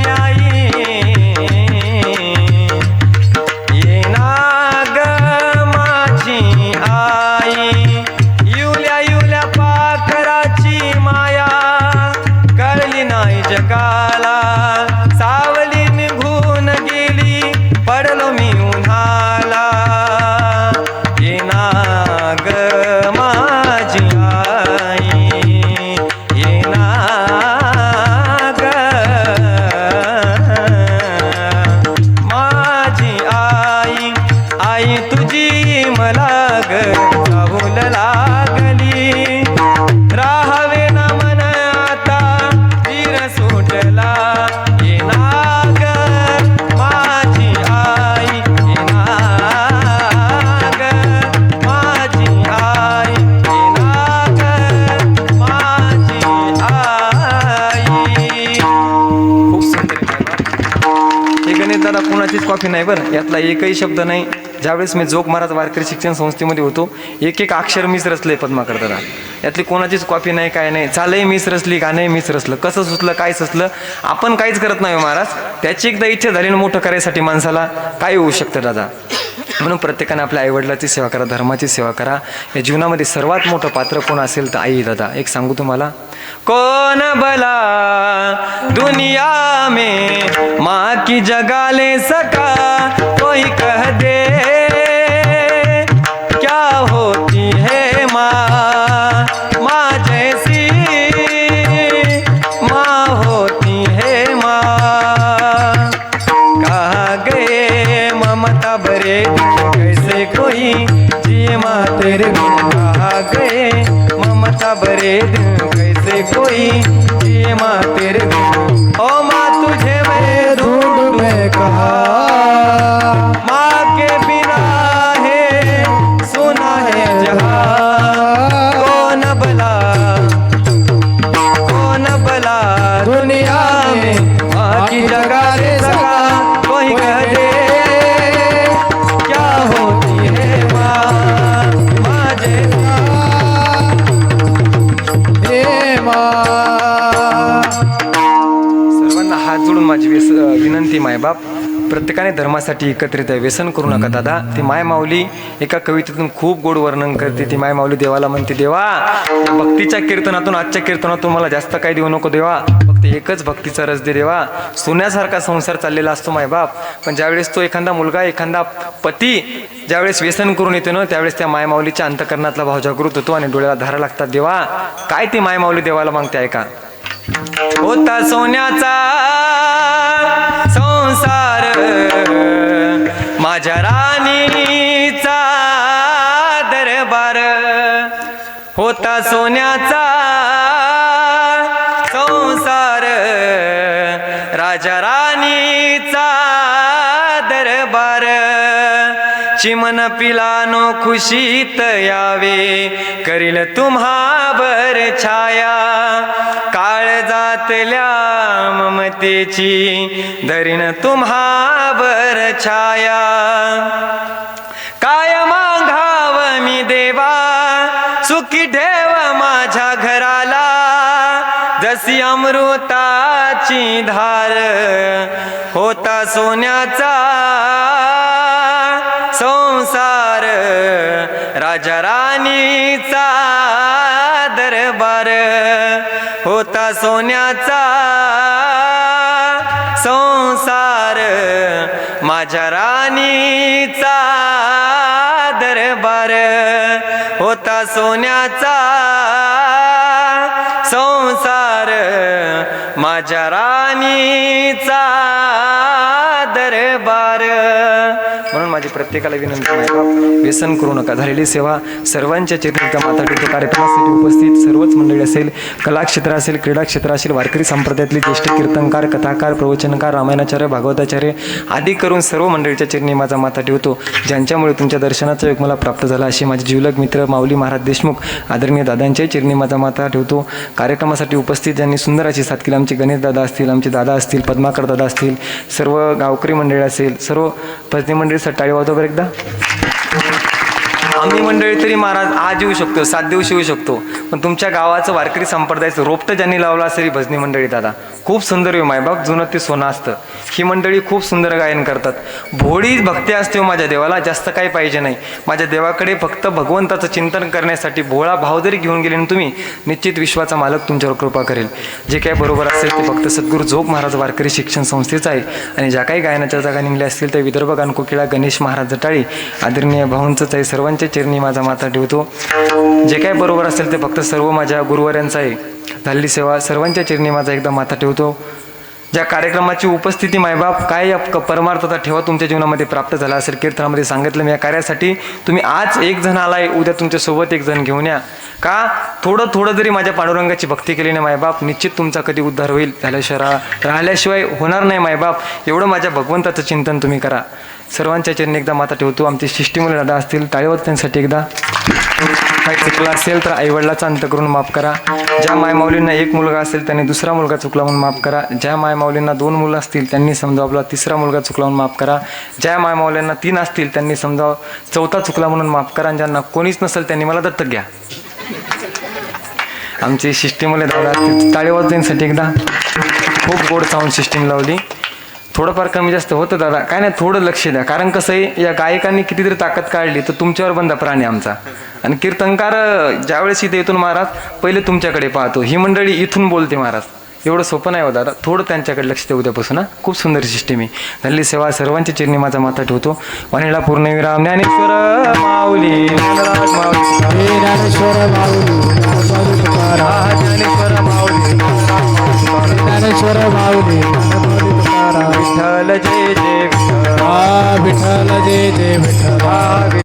गणेश दादा कोणाचीच कॉपी नाही बरं, यातला एकही शब्द नाही. ज्यावेळेस मी जोग महाराज वारकरी शिक्षण संस्थेमध्ये होतो, एक एक अक्षर मीच रचले पद्माकर दादा. यातली कोणाचीच कॉपी नाही, काय नाही. चालही मीच रचली, गाणंही मीच रचलं. कसं सुचलं, काय सुचलं, आपण काहीच करत नाही महाराज. त्याची एकदा इच्छा झाली ना मोठं करायसाठी माणसाला, काय होऊ शकतं दादा. म्हणून प्रत्येकाने आपल्या आईवडिलाची सेवा करा, धर्माची सेवा करा. या जीवनामध्ये सर्वात मोठं पात्र कोण असेल तर आई दादा. एक सांगू तुम्हाला, कौन भला दुनिया में माँ की जगह ले सका, कोई कह दे क्या होती है माँ, माँ जैसी माँ होती है माँ. कहाँ गए ममता भरे कैसे कोई जिए माँ तेरे बिन, कहाँ गए ममता भरे कैसे कोई जिए माँ तेरे बिन. ओ माँ तुझे मैं ढूंढ में कहा, माँ के बिना है सुना है जहाँ. कौन भला दुनिया में माँ की जगह ले सका, कोई कह दे क्या होती है माँ, माँ जैसा हे माँ. सर्वांना हात जोडून माझी विनंती मायबाप, प्रत्येकाने धर्मासाठी एकत्रित आहे. व्यसन करू नका दादा. ती माय माऊली एका कवितेतून खूप गोड वर्णन करते. ती माय माऊली देवाला म्हणते, देवा भक्तीच्या कीर्तनातून, आजच्या कीर्तनातून मला जास्त काही देऊ नको देवा, फक्त एकच भक्तीचा रस दे देवा. सोन्यासारखा संसार चाललेला असतो मायबाप, पण ज्यावेळेस तो एखादा मुलगा, एखादा पती ज्यावेळेस व्यसन करून येतो ना, त्यावेळेस त्या माय माऊलीच्या अंतकरणातला भाव जागृत होतो आणि डोळ्याला धारा लागतात. देवा काय ती माय माऊली देवाला मागते ऐका. होता सोन्याचा संसार माझ्या राणीचा दरबार, होता सोन्याचा संसार राजा राणीचा दरबार. चिमन पिलानो खुशीत यावे, करील तुम्हावर छाया. काळजातल्या ममतेची धरीन तुम्हावर छाया. काय मागाव मी देवा, सुखी ठेव माझ्या घराला. जशी अमृताची धार, होता सोन्याचा संसार राजा राणीचा दरबार. होता सोन्याचा संसार माझ्या राणीचा दरबार. होता सोन्याचा संसार माझ्या राणीचा दरबार. म्हणून माझी प्रत्येकाला विनंती आहे, व्यसन करू नका. झालेली सेवा सर्वांच्या चरित्र माता टितो कार्यक्रमासाठी उपस्थित सर्वच मंडळी असेल, कला क्षेत्र असेल, क्रीडा क्षेत्र असेल, वारकरी संप्रदायातले ज्येष्ठ कीर्तनकार, कथाकार, प्रवचनकार, रामायणाचार्य, भागवताचार्य आदी करून सर्व मंडळीच्या चरणी माझा माथा ठेवतो, ज्यांच्यामुळे तुमच्या दर्शनाचा योग मला प्राप्त झाला. असे माझे जीवलग मित्र माऊली महाराज देशमुख आदरणीय दादांच्या चरणी माझा माथा ठेवतो. कार्यक्रमासाठी उपस्थित ज्यांनी सुंदर अशी साथ केली, आमचे गणेश दादा असतील, आमचे दादा असतील, पद्माकर दादा असतील, सर्व गावकरी मंडळी असेल, सर्व भजनी मंडळी टाळी वाजवा बरं एकदा. आम्ही मंडळी तरी महाराज आज येऊ शकतो, 7 दिवस येऊ शकतो, पण तुमच्या गावाचं वारकरी संप्रदायाचं रोपटं ज्यांनी लावलं असेल ही भजनी मंडळी दादा. खूप सुंदर आहे मायबाप, जुनं ते सोनं असतं. ही मंडळी खूप सुंदर गायन करतात. भोळी भक्ती असते माझ्या देवाला, जास्त काही पाहिजे नाही. माझ्या देवाकडे फक्त भगवंताचं चिंतन करण्यासाठी भोळा भाव जरी घेऊन गेले ना तुम्ही, निश्चित विश्वाचा मालक तुमच्यावर कृपा करेल. जे काही बरोबर असेल ते फक्त सद्गुरू जोग महाराज वारकरी शिक्षण संस्थेचं आहे. आणि ज्या काही गायनाच्या जागा निघल्या असतील त्या विदर्भ गानकोकिळा गणेश महाराज जटाळी आदरणीय भाऊंचंच आहे. सर्वांच्या चरणी माझा माथा ठेवतो. जे काही बरोबर असेल ते फक्त सर्व माझ्या गुरुवाऱ्यांचं आहे. झालेली सेवा सर्वांच्या चरणी माझा एकदा माथा ठेवतो. ज्या कार्यक्रमाची उपस्थिती मायबाप काय परमार्थता ठेवा तुमच्या जीवनामध्ये प्राप्त झाला असेल. कीर्तनामध्ये सांगितलं मी या कार्यासाठी तुम्ही आज एक जण आलाय, उद्या तुमच्यासोबत एक जण घेऊन या. का थोडं जरी माझ्या पांडुरंगाची भक्ती केली नाही मायबाप, निश्चित तुमचा कधी उद्धार होईल. राहिल्याशिवाय होणार नाही मायबाप. एवढं माझ्या भगवंताचं चिंतन तुम्ही करा. सर्वांच्या चरणी एकदा माथा ठेवतो. आमचे शिष्टीमुळे दादा असतील, टाळीवर त्यांसाठी एकदा. काही चुकलं असेल तर आईवडिलाचा अंत करून माफ करा. ज्या मायमाऊलींना एक मुलगा असेल त्यांनी दुसरा मुलगा चुकला म्हणून माफ करा. ज्या मायमाऊलींना 2 मुलं असतील त्यांनी समजा आपला 3रा मुलगा चुकला म्हणून माफ करा. ज्या मायमाऊलींना 3 असतील त्यांनी समजा 4था चुकला म्हणून माफ करा. आणि ज्यांना कोणीच नसेल त्यांनी मला दत्तक घ्या. आमची सिस्टीमवाले दादा असतील टाळे वाजवण्यासाठी एकदा खूप गोड साऊंड सिस्टीम लावली. थोडंफार कमी जास्त होतं दादा, काय नाही, थोडं लक्ष द्या. कारण कसं आहे, या गायकांनी कितीतरी ताकद काढली तर तुमच्यावर बंदा प्राणी आमचा. आणि कीर्तनकार ज्यावेळेस इथे येथून महाराज पहिले तुमच्याकडे पाहतो, ही मंडळी इथून बोलते महाराज. एवढं सोपं नाही हो दादा, थोडं त्यांच्याकडे लक्ष द्या उद्यापासून. खूप सुंदर सिस्टीम आहे. झाली सेवा सर्वांच्या चरणी माझा माथा ठेवतो. वाणीला पूर्णविराम. ज्ञानेश्वर माऊली ज्ञानराज माऊली हे ज्ञानेश्वर माऊली ज्ञानेश्वर माऊली ज्ञानेश्वर माऊली तुकाराम. विठ्ठल जय जय विठ्ठल. विठ्ठल जय जय विठ्ठल.